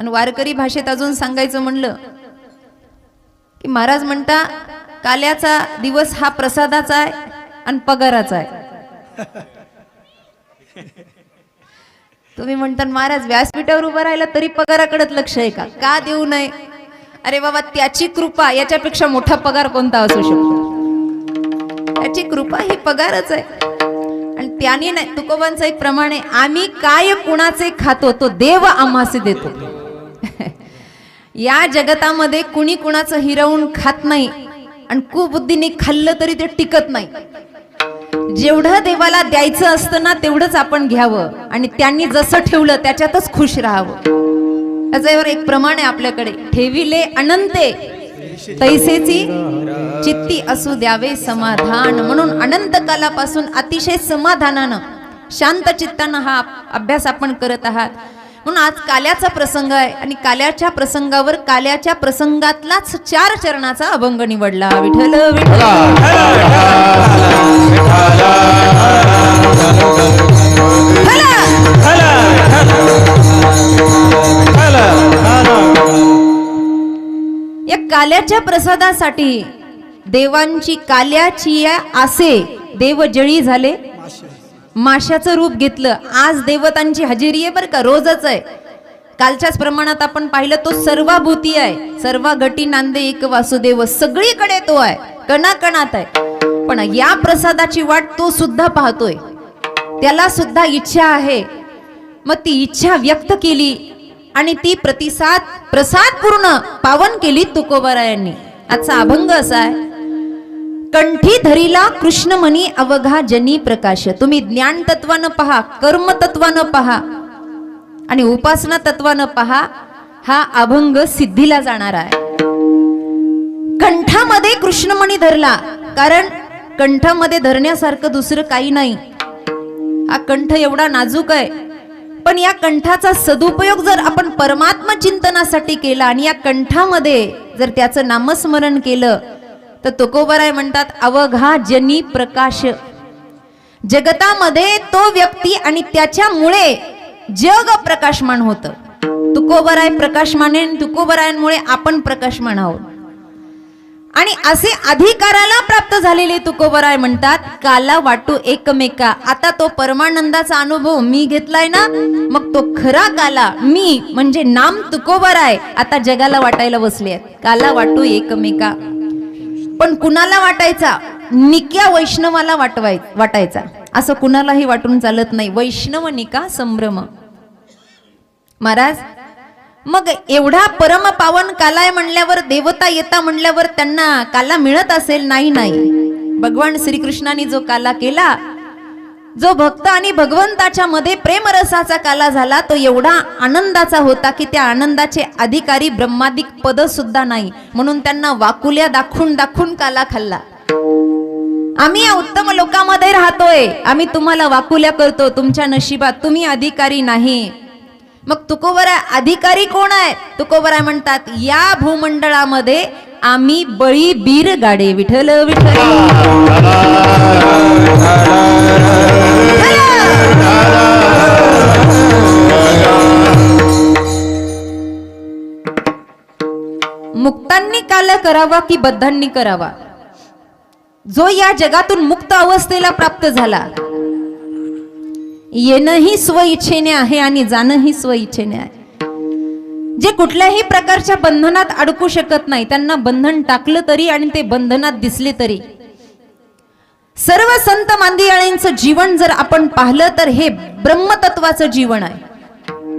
आणि वारकरी भाषेत अजून सांगायचं म्हणलं की महाराज म्हणता काल्याचा दिवस हा प्रसादाचा आहे आणि पगाराचा आहे. तुम्ही म्हणता महाराज व्यासपीठावर उभं राहिला तरी पगाराकडे लक्ष आहे का? का देऊ नये? अरे बाबा त्याची कृपा याच्यापेक्षा मोठा पगार कोणता असू शकतो? त्याची कृपा ही पगारच आहे. आणि त्याने नाही, तुकोबांचं एक प्रमाण आहे, आम्ही काय कुणाचे खातो तो देव आम्हास देतो. या जगतामध्ये कुणी कुणाचं हिरवून खात नाही आणि कुबुद्धीने खाल्लं तरी ते टिकत नाही. जेवढं देवाला द्यायचं असतं ना तेवढंच आपण घ्यावं आणि त्यांनी जसं ठेवलं त्याच्यातच खुश राहावं. त्याच्यावर एक प्रमाण आहे आपल्याकडे, ठेविले अनंते तैसेची चित्ती असू द्यावे समाधान. म्हणून अनंत कालापासून अतिशय समाधानानं शांत चित्तानं हा अभ्यास आपण करत आहात. म्हणून आज काल्याचा प्रसंग आहे आणि काल्याच्या प्रसंगावर काल्याच्या प्रसंगातलाच 4 चरणाचा अभंग निवडला. विठ्ठल विठ्ठल या काल्याच्या प्रसादासाठी देवांची काल्याची आसे देव जळी झाले, माशाचं रूप घेतलं. आज देवतांची हजेरी आहे बरं का, रोजच आहे. कालच्याच प्रमाणात आपण पाहिलं तो सर्वाभूती आहे, सर्व गटी नांदे एक वासुदेव, सगळीकडे तो आहे, कणाकणात आहे. पण या प्रसादाची वाट तो सुद्धा पाहतोय, त्याला सुद्धा इच्छा आहे. मग ती इच्छा व्यक्त केली आणि ती प्रसाद पूर्ण पावन केली तुकोबारायांनी. आजचा अभंग असा आहे, कंठी धरीला कृष्ण मनी अवघा जनी प्रकाश. तुम्ही ज्ञान तत्वानं पहा, कर्म तत्वानं पहा आणि उपासना तत्वानं पहा, हा अभंग सिद्धीला जाणार आहे. कंठामध्ये कृष्णमणी धरला, कारण कंठामध्ये धरण्यासारखं दुसरं काही नाही. हा कंठ एवढा नाजूक आहे, पण या कंठाचा सदुपयोग जर आपण परमात्मा चिंतनासाठी केला आणि या कंठामध्ये जर त्याचं नामस्मरण केलं तर तुकोबाराय म्हणतात अवघा जनी प्रकाश. जगतामध्ये तो व्यक्ती आणि त्याच्यामुळे जग प्रकाशमान होतं. तुकोबाराय प्रकाशमान आहे, तुकोबारायांमुळे आपण प्रकाशमान आहोत. आणि असे अधिकाराला प्राप्त झालेले तुकोबाराय म्हणतात काला वाटू एकमेका. आता तो परमानंदाचा अनुभव मी घेतलाय ना, मग तो खरा काला मी म्हणजे नाम तुकोबाराय आता जगाला वाटायला बसले आहेत. काला वाटू एकमेका. पण कुणाला वाटायचा? निक्या वैष्णवाला वाटायचा. असं कुणालाही वाटून चालत नाही. वैष्णव निका संभ्रम. महाराज मग एवढा परम पावन कालाय म्हणल्यावर देवता येता म्हणल्यावर त्यांना काला मिळत असेल? नाही नाही. भगवान श्रीकृष्णाने जो काला केला, जो भक्त आणि भगवंताच्या मध्ये प्रेमरसाचा काला झाला, तो एवढा आनंदाचा होता की त्या आनंदाचे अधिकारी ब्रह्मादिक पद सुद्धा नाही. म्हणून त्यांना वाकुल्या दाखवून दाखवून काला खाल्ला. आम्ही या उत्तम लोकांमध्ये राहतोय, आम्ही तुम्हाला वाकुल्या करतो, तुमच्या नशिबात तुम्ही अधिकारी नाही. मग तुकोबाराय अधिकारी कोण आहे? तुकोबाराय म्हणतात या भूमंडळामध्ये आम्ही बळी बीर गाडे. विठ्ठल विठ्ठल मुक्तांनी काल करावा की बद्धांनी करावा? जो या जगातून मुक्त अवस्थेला प्राप्त झाला, येणंही स्व इच्छेने आहे आणि जाणंही स्व इच्छेने आहे. जे कुठल्याही प्रकारच्या बंधनात अडकू शकत नाही, त्यांना बंधन टाकलं तरी आणि ते बंधनात दिसले तरी. सर्व संत मांदियाळींचं जीवन जर आपण पाहिलं तर हे ब्रह्मतत्वाचं जीवन आहे.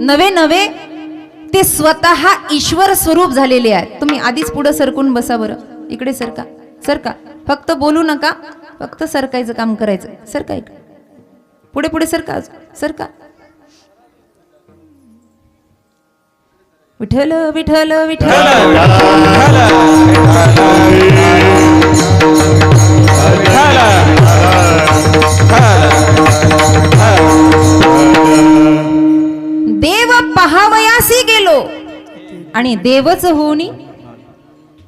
नवे नवे ते स्वतः ईश्वर स्वरूप झालेले आहेत. तुम्ही आधीच पुढे सरकून बसा बरं. इकडे सरका, सरका. फक्त बोलू नका, फक्त सरकायचं काम करायचं. सरका इकडे, पुढे पुढे सरका, सरका. विठ्ठल विठ्ठल विठ्ठल देव पहावयासी गेलो आणि देवच होऊनी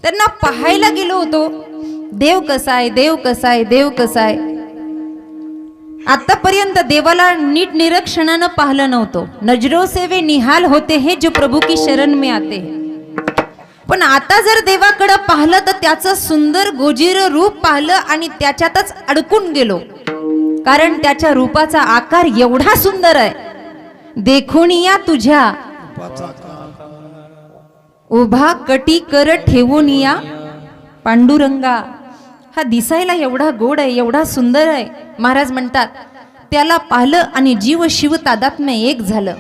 त्यांना पाहायला गेलो होतो. देव कसा आहे, देव कसा आहे, देव कसा आहे. आतापर्यंत देवाला नीट निरीक्षणानं पाहिलं नव्हतं. नजरो से वे निहाल होते हे जो प्रभू की शरण में आते हैं. पण आता जर देवाकडं पाहिलं तर त्याचं सुंदर गोजीर रूप पाहिलं आणि त्याच्यातच अडकून गेलो. कारण त्याच्या रूपाचा आकार एवढा सुंदर आहे. देखून या तुझ्या उभा कटी कर ठेवून या पांडुरंगा. हा दिसायला एवढा गोड आहे, एवढा सुंदर आहे. महाराज म्हणतात त्याला पाहिलं आणि जीव शिव तादात्म्य एक झालं.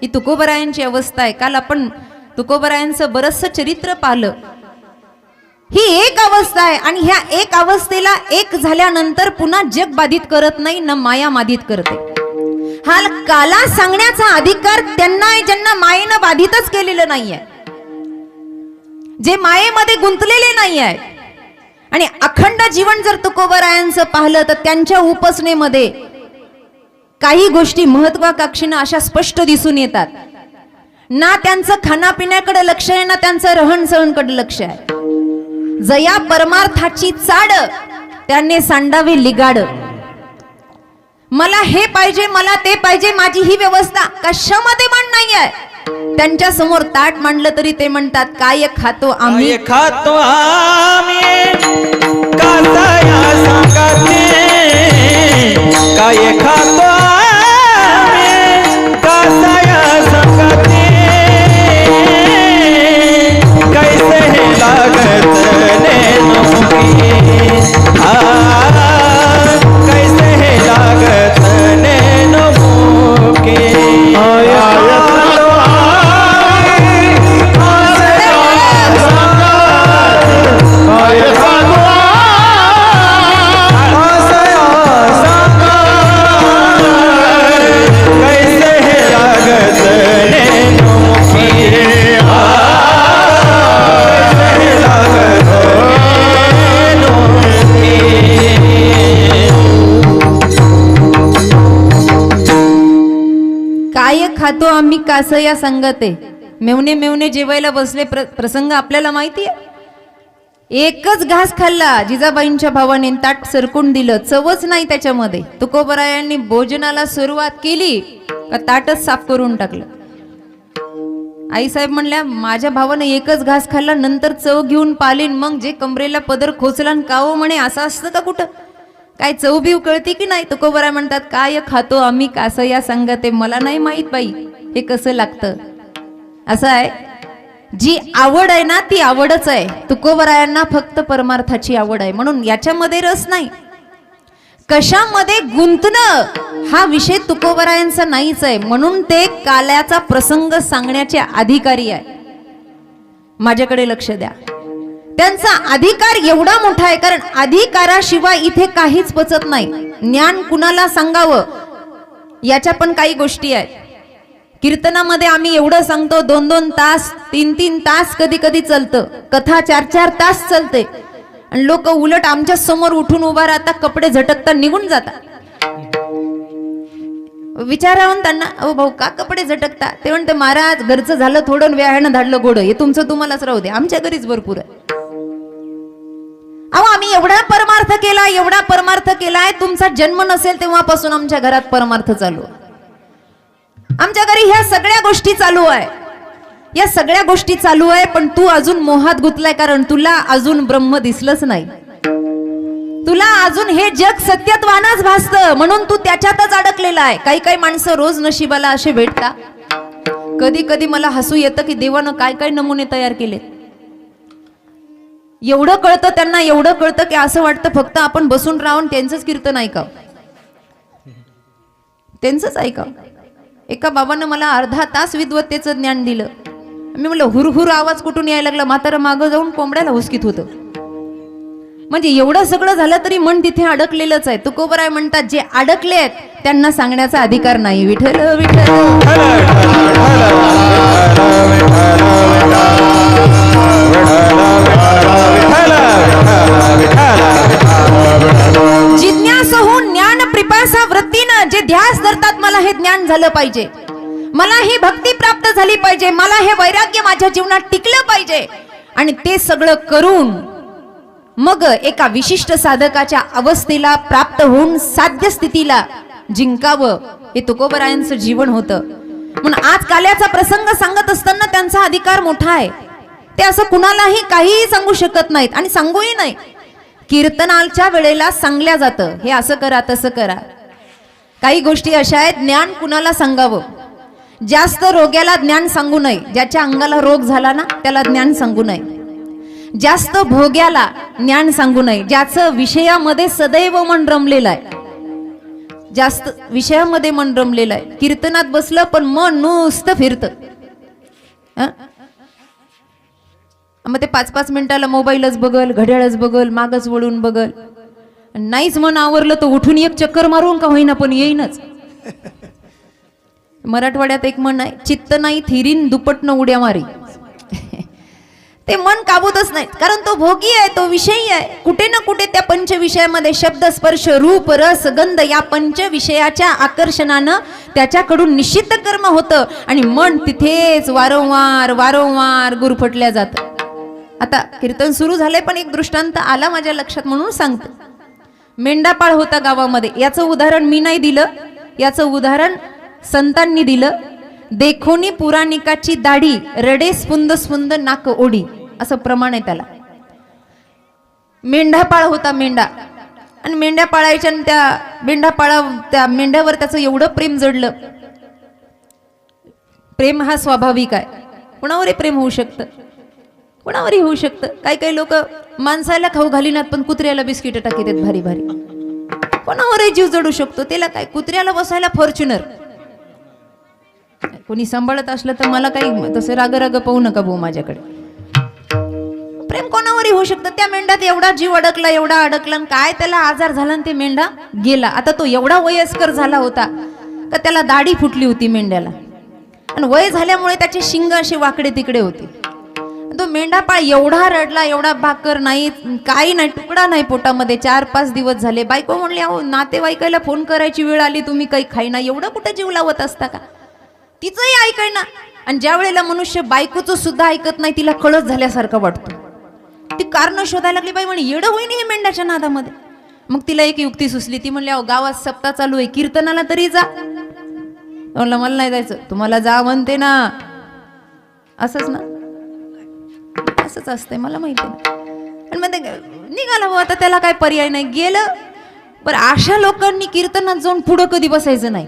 ही तुकोबरायांची अवस्था आहे. काल आपण तुकोबरायांचं बरचसं चरित्र पाहिलं. ही एक अवस्था आहे आणि ह्या एक अवस्थेला एक झाल्यानंतर पुन्हा जग बाधित करत नाही, न माया बाधित करते. हा काला सांगण्याचा अधिकार त्यांना आहे ज्यांना मायेनं बाधितच केलेलं नाहीये, जे मायेमध्ये गुंतलेले नाही आहे. आणि अखंड जीवन जर तुकोबरायांचं पाहिलं तर त्यांच्या उपासनेमध्ये काही गोष्टी महत्वाकांक्षीनं अशा स्पष्ट दिसून येतात. ना त्यांचं खाण्यापिण्याकडे लक्ष आहे, ना त्यांचं रहन सहनकडे लक्ष आहे. जया परमार्थाची चाड त्यांनी सांडावे लिगाड. मला हे पाहिजे, मला ते पाहिजे, माझी ही व्यवस्था कशामध्ये मान नाही आहे. त्यांच्या समोर ताट मांडलं तरी ते म्हणतात काय खातो आम्ही, खातो आम्ही कासाया संगते. काय खातो आम्ही कासाया संगते. कैसे लागत नेनुकी. कैसे लागत नेनुकी. खातो आम्ही कासया संगते. मेवणे मेवणे जेवायला बसले. प्रसंग आपल्याला माहिती आहे. एकच घास खाल्ला जिजाबाईंच्या भावाने, ताट सरकून दिलं, चवच नाही त्याच्यामध्ये. तुकोबरायांनी भोजनाला सुरुवात केली का ताटच साफ करून टाकलं. आईसाहेब म्हणल्या माझ्या भावाने एकच घास खाल्ला, नंतर चव घेऊन पालीन, मग जे कमरेला पदर खोचला कावं म्हणे असं असतं का कुठं, काय चव बिव कळती की नाही. तुकोबराय म्हणतात काय खातो आम्ही कासया संगते. मला नाही माहित बाई हे कसं लागतं. असं आहे, जी आवड आहे ना ती आवडच आहे. तुकोबरायांना फक्त परमार्थाची आवड आहे, म्हणून याच्यामध्ये रस नाही. कशामध्ये गुंतणं हा विषय तुकोबरायांचा नाहीच आहे, म्हणून ते काल्याचा प्रसंग सांगण्याचे अधिकारी आहे. माझ्याकडे लक्ष द्या. त्यांचा अधिकार एवढा मोठा आहे, कारण अधिकाराशिवाय इथे काहीच पचत नाही. ज्ञान कुणाला सांगावं याच्या पण काही गोष्टी आहेत. कीर्तनामध्ये आम्ही एवढं सांगतो, 2-2 तास 3-3 तास कधी कधी चालतं. कथा 4-4 तास चालते आणि लोक उलट आमच्या समोर उठून उभा राहतात, कपडे झटकता निघून जातात. विचारावून त्यांना अहो भाऊ का कपडे झटकता. ते म्हणते महाराज घरचं झालं थोडं, व्यायानं धाडलं गोड, हे तुमचं तुम्हालाच राहू दे, आमच्या घरीच भरपूर आहे. अहो आम्ही एवढा परमार्थ केला, एवढा परमार्थ केलाय. तुमचा जन्म नसेल तेव्हापासून आमच्या घरात परमार्थ चालू आहे. आमच्या घरी ह्या सगळ्या गोष्टी चालू आहे, या सगळ्या गोष्टी चालू आहे. पण तू अजून मोहात गुंतलाय, कारण तुला अजून ब्रह्म दिसलंच नाही. तुला अजून हे जग सत्यत्वानच भासतं, म्हणून तू त्याच्यातच अडकलेला आहे. काही काही माणसं रोज नशिबाला असे भेटता. कधी कधी मला हसू येतं की देवानं काय काय नमुने तयार केले. एवढं कळतं त्यांना, एवढं कळतं की असं वाटतं फक्त आपण बसून राहून त्यांचंच कीर्तन ऐकावं, त्यांचंच ऐकावं. एका बाबांना मला अर्धा तास विद्वत्तेचं ज्ञान दिलं. मी म्हणलं हुरहुर आवाज कुठून यायला लागला. म्हातारा मागं जाऊन कोंबड्याला हुसकीत होतं. म्हणजे एवढं सगळं झालं तरी मन तिथे अडकलेलंच आहे. तुकोबराय म्हणतात जे अडकले आहेत त्यांना सांगण्याचा अधिकार नाही. विठ्ठल विठ्ठल जिज्ञास होऊन ज्ञान पिपासा वृत्तीनं जे ध्यास धरतात, मला हे ज्ञान झालं पाहिजे, मला ही भक्ती प्राप्त झाली पाहिजे, मला हे वैराग्य माझ्या जीवनात टिकलं पाहिजे. आणि ते सगळं करून मग एका विशिष्ट साधकाच्या अवस्थेला प्राप्त होऊन साध्य स्थितीला जिंकावं हे तुकोबरायांचं जीवन होतं. म्हणून आज काल्याचा प्रसंग सांगत असताना त्यांचा अधिकार मोठा आहे. ते असं कुणालाही काहीही सांगू शकत नाहीत आणि सांगूही नाही. कीर्तनाच्या वेळेला सांगल्या जातं, हे असं करा तसं करा. काही गोष्टी अशा आहेत, ज्ञान कुणाला सांगावं. जास्त रोग्याला ज्ञान सांगू नये. ज्याच्या अंगाला रोग झाला ना त्याला ज्ञान सांगू नये. जास्त भोग्याला ज्ञान सांगू नये. ज्याचं विषयामध्ये सदैव मन रमलेलं आहे, जास्त विषयामध्ये मन रमलेलं आहे. कीर्तनात बसलं पण मन नुसतं फिरतं. मग ते 5-5 मिनिटाला मोबाईलच बघल, घड्याळच बघल, मागच वळून बघल. नाहीच मन आवरलं तर उठून एक चक्कर मारून का होईना पण येईनच. मराठवाड्यात एक म्हण आहे, चित्त नाही थिरीन दुपटनं उड्या मारी. ते मन काबूतच नाही, कारण तो भोगी आहे, तो विषयी आहे. कुठे ना कुठे त्या पंच विषयामध्ये शब्द स्पर्श रूप रस गंध या पंच विषयाच्या आकर्षणानं त्याच्याकडून निषिद्ध कर्म होतं आणि मन तिथेच वारंवार वारंवार गुरफटल्या जातं. आता कीर्तन सुरू झालंय पण एक दृष्टांत आला माझ्या लक्षात म्हणून सांगतो. मेंढापाळ होता गावामध्ये. याचं उदाहरण मी नाही दिलं, याचं उदाहरण संतांनी दिलं. देखोनी पुराणिकाची दाढी रडे स्पुंद स्पुंद नाक ओढी असं प्रमाण आहे त्याला. मेंढापाळ होता मेंढा, आणि मेंढ्या पाळायच्या आणि त्या मेंढ्यावर त्याचं एवढं प्रेम जडलं. प्रेम हा स्वाभाविक आहे, कुणावरही प्रेम होऊ शकतं, कुणावरही होऊ शकतं. काही काही लोक माणसाला खाऊ घालीनात पण कुत्र्याला बिस्किट टाकी देत भारी भारी. कोणावरही जीव जडू शकतो. त्याला काय, कुत्र्याला बसायला फॉर्च्युनर. कोणी सांभाळत असलं तर मला काही तसं राग पाहू नका भाऊ माझ्याकडे. प्रेम कोणावरही होऊ शकतं. त्या मेंढ्यात एवढा जीव अडकला, एवढा अडकला, काय त्याला आजार झाला आणि ते मेंढा गेला. आता तो एवढा वयस्कर झाला होता का त्याला दाढी फुटली होती मेंढ्याला, आणि वय झाल्यामुळे त्याचे शिंग असे वाकडे तिकडे होते. तो मेंढापाळ एवढा रडला, एवढा भाकर नाही, काही नाही, तुकडा नाही पोटामध्ये. 4-5 दिवस झाले. बायको म्हणली, अहो नातेवाईकाला फोन करायची वेळ आली, तुम्ही काही खाईना, एवढं कुठं जीव लावत असता का. तिचंही ऐकायना. आणि ज्या वेळेला मनुष्य बायकोचं सुद्धा ऐकत नाही तिला कळत झाल्यासारखं वाटतं. ती कारण शोधायला लागली. बाई म्हणे येडं होईन हे मेंढ्याच्या नादामध्ये. मग तिला एक युक्ती सुचली. ती म्हणली, अहो गावात सप्ताह चालू आहे, कीर्तनाला तरी जा. म्हणलं मला नाही जायचं. तुम्हाला जा म्हणते ना. असंच ना, असंच असतंय, मला माहिती नाही. आणि मग निघाला भाऊ, आता त्याला काय पर्याय नाही, गेलं. बरं अशा लोकांनी कीर्तनात जाऊन पुढं कधी बसायचं नाही.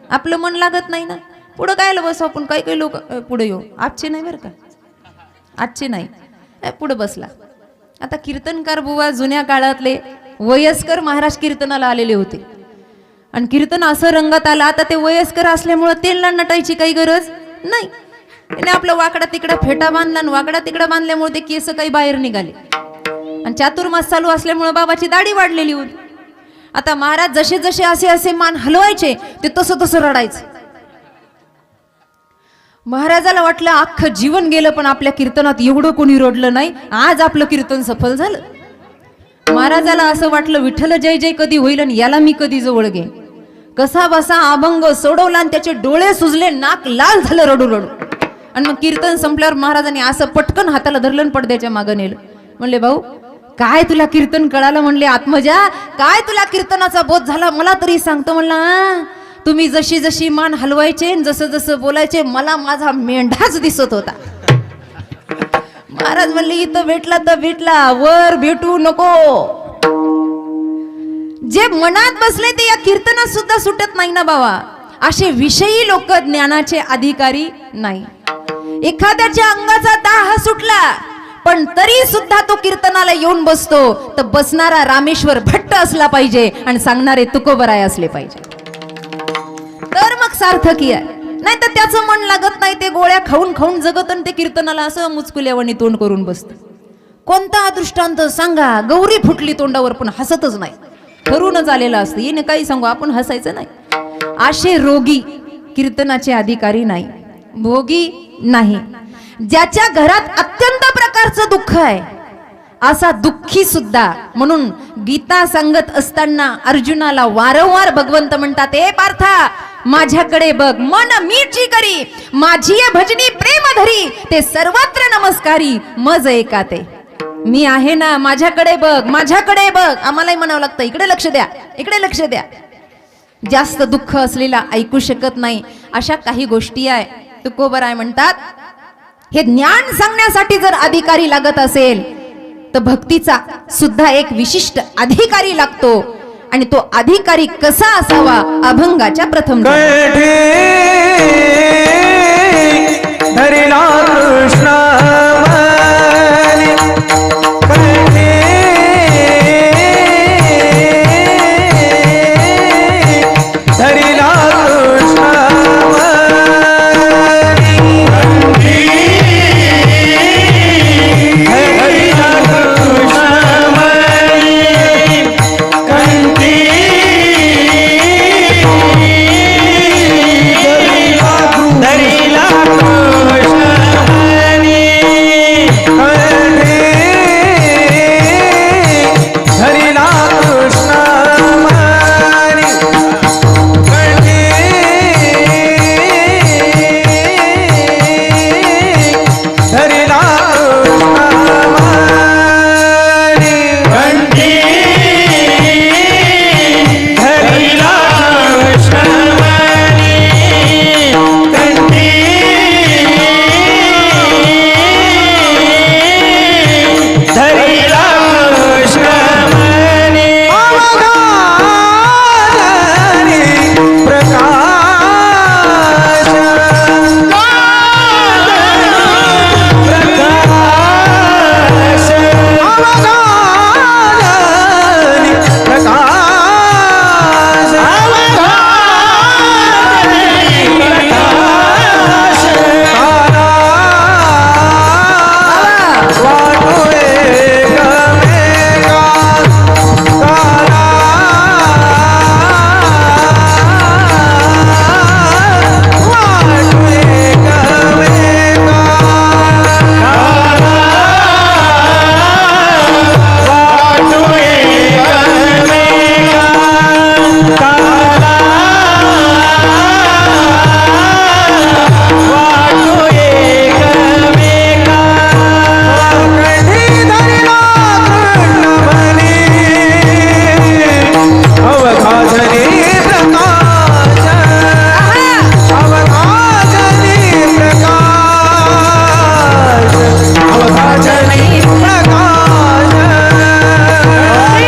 आपलं मन लागत नाही ना, पुढं कायला बसू आपण. काही काही लोक पुढे येऊ, आजचे नाही बरं का, आजचे नाही, पुढे बसला. आता कीर्तनकार बुवा जुन्या काळातले वयस्कर महाराज कीर्तनाला आलेले होते, आणि कीर्तन असं रंगात आलं. आता ते वयस्कर असल्यामुळं त्यांना नटायची काही गरज नाही. त्याने आपलं वाकडा तिकडा फेटा बांधला, आणि वाकडा तिकडा बांधल्यामुळे ते केस काही बाहेर निघाले, आणि चातुर्मास चालू असल्यामुळे बाबाची दाढी वाढलेली होती. आता महाराज जसे जसे असे असे मान हलवायचे ते तसं तसं रडायचं. महाराजाला वाटलं अख्खं जीवन गेलं पण आपल्या कीर्तनात एवढं कोणी रडलं नाही, आज आपलं कीर्तन सफल झालं. महाराजाला असं वाटलं विठ्ठल जय जय कधी होईल आणि याला मी कधी जवळ घेईन. कसा बसा अभंग सोडवला आणि त्याचे डोळे सुजले, नाक लाल झालं रडू रडू. आणि मग कीर्तन संपल्यावर महाराजांनी असं पटकन हाताला धरलं, पडद्याच्या मागं नेलं. म्हणले भाऊ काय तुला कीर्तन कळालं. म्हणले आत्मजा काय तुला कीर्तनाचा बोध झाला मला तरी सांगतो. म्हणला तुम्ही जशी जशी मान हलवायचे, जसं जसं बोलायचे, मला माझा मेंढाच दिसत होता. महाराज म्हणले इथं भेटला तर भेटला, वर भेटू नको. जे मनात बसले ते या कीर्तनात सुद्धा सुटत नाही ना बाबा. असे विषयी लोक ज्ञानाचे अधिकारी नाही. एखाद्याच्या अंगाचा दाह सुटला पण तरी सुद्धा तो कीर्तनाला येऊन बसतो, तर बसणारा रामेश्वर भट्ट असला पाहिजे आणि सांगणारे तुकोबराय असले पाहिजे, तर मग सार्थकी आहे. नाही तर त्याचं मन लागत नाही, ते गोळ्या खाऊन खाऊन जगत आणि ते कीर्तनाला असं मुचकुल्यावानी तोंड करून बसत. कोणता दृष्टांत सांगा. गौरी फुटली तोंडावर पण हसतच नाही, ठरूनच आलेलं असतं. येणे काही सांगू आपण हसायचं नाही. असे रोगी कीर्तनाचे अधिकारी नाही, भोगी नाही. ज्याच्या घरात अत्यंत प्रकारचं दुःख आहे असा दुःखी सुद्धा. म्हणून गीता सांगत असताना अर्जुनाला वारंवार भगवंत म्हणतात, ए पार्था माझ्याकडे बघ, मन मीची करी, माझी भजनी प्रेम धरी, ते सर्वत्र नमस्कारी मज एका ते. मी आहे ना, माझ्याकडे बघ, माझ्याकडे बघ. आम्हालाही म्हणावं लागतं इकडे लक्ष द्या, इकडे लक्ष द्या. जास्त दुःख असलेला ऐकू शकत नाही, अशा काही गोष्टी आहे. तुकोबराय म्हणतात हे ज्ञान सांगण्यासाठी जर अधिकारी लागत असेल तर भक्तीचा सुद्धा एक विशिष्ट अधिकारी लागतो. आणि तो अधिकारी कसा असावा? अभंगाच्या प्रथम कंठी धरिला कृष्ण मनी, कंठी धरिला कृष्ण मनी, धरिला कृष्ण मनी, कंठी धरिला कृष्ण मनी, धरिला कृष्ण मनी,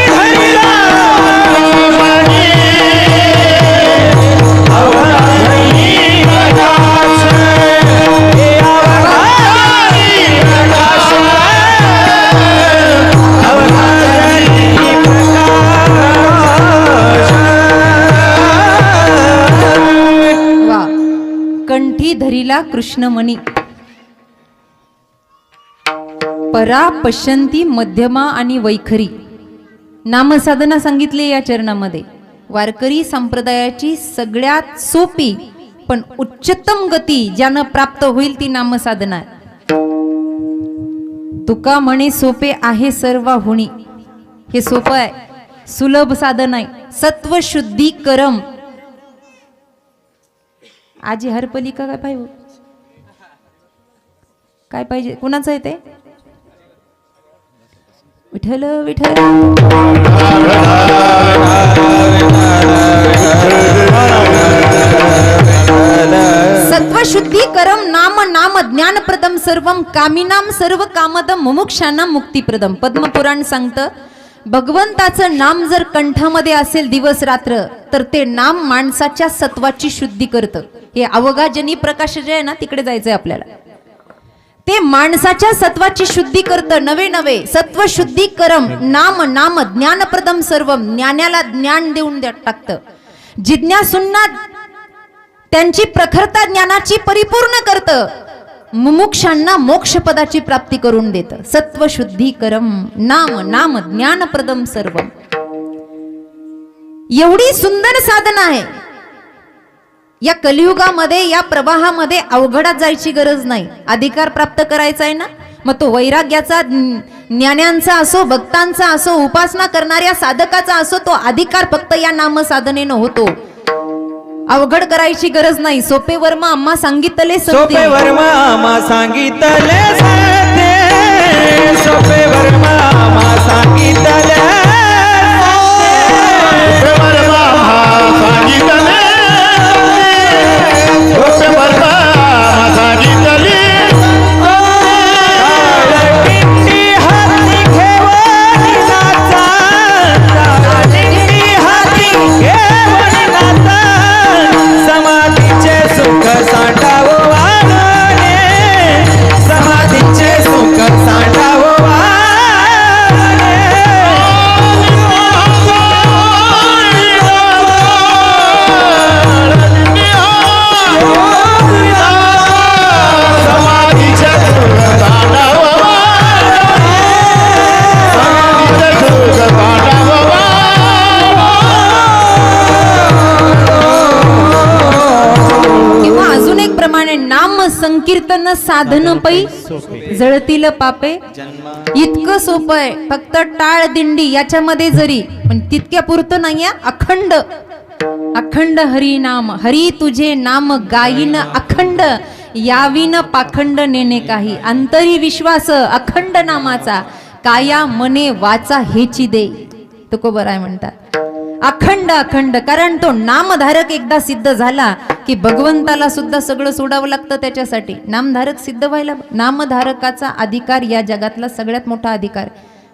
धरिला धरिला कृष्णमणी. परा पश्यंती मध्यमा आणि वैखरी नामसाधना सांगितली या चरणामध्ये. वारकरी संप्रदायाची सगळ्यात सोपी पण उच्चतम गती ज्यानं प्राप्त होईल ती नामसाधना आहे. तुका म्हणे सोपे आहे सर्व होणी. हे सोपं आहे, सुलभ साधन आहे. सत्व शुद्धी करम. आजी हरपलिका काय पाहिजे? काय पाहिजे? कुणाचं आहे ते? विठ्ठल विठ्ठल. सत्वशुद्धी करम नाम नाम ज्ञानप्रदम सर्वम कामिनाम सर्व कामदम मुमुक्षांना मुक्तीप्रदम. पद्मपुराण सांगतं भगवंताचं नाम जर कंठामध्ये असेल दिवस रात्र तर ते नाम माणसाच्या सत्वाची शुद्धी करतं. हे अवघाजनी प्रकाश जे आहे ना तिकडे जायचंय आपल्याला. ते माणसाच्या सत्वाची शुद्धी करतं. नवे नवे सत्व शुद्धी करम नाम नाम ज्ञानप्रदम सर्वम. ज्ञानाला ज्ञान देऊन टाकतं. जिज्ञासूंना त्यांची प्रखरता ज्ञानाची परिपूर्ण करतं. मुमुक्षांना मोक्षपदाची प्राप्ती करून देतं. सत्व शुद्धी करम नाम नाम ज्ञानप्रदम सर्वम. एवढी सुंदर साधना आहे. या कलियुगामध्ये या प्रवाहामध्ये अवघडात जायची गरज नाही. अधिकार प्राप्त करायचा आहे ना, मग तो वैराग्याचा ज्ञानांचा असो भक्तांचा असो उपासना करणाऱ्या साधकाचा असो, तो अधिकार फक्त या नामसाधनेनं होतो. अवघड करायची गरज नाही. सोपे वर्मा आम्हा सांगितले सोपे वर्मा आम्हा सांगितले सत्य. सोपे वर्मा आम्हा सांगितले सत्य. विहित न साधन पै जळतील पापे. इतकं सोपं आहे, फक्त टाळ दिंडी याच्यामध्ये जरी, पण तितक्या पुरतं नाहीये. अखंड अखंड हरी नाम, हरी तुझे नाम गाईन अखंड, याविन पाखंड नेणे काही. अंतरी विश्वास अखंड नामाचा, काया मने वाचा हेची दे. तुकोबराय म्हणतात अखंड अखंड, कारण तो नामधारक एकदा सिद्ध झाला की भगवंताला सुद्धा सगळं सोडावं लागतं त्याच्यासाठी. नामधारक सिद्ध व्हायला, नामधारकाचा अधिकार या जगातला सगळ्यात मोठा अधिकार.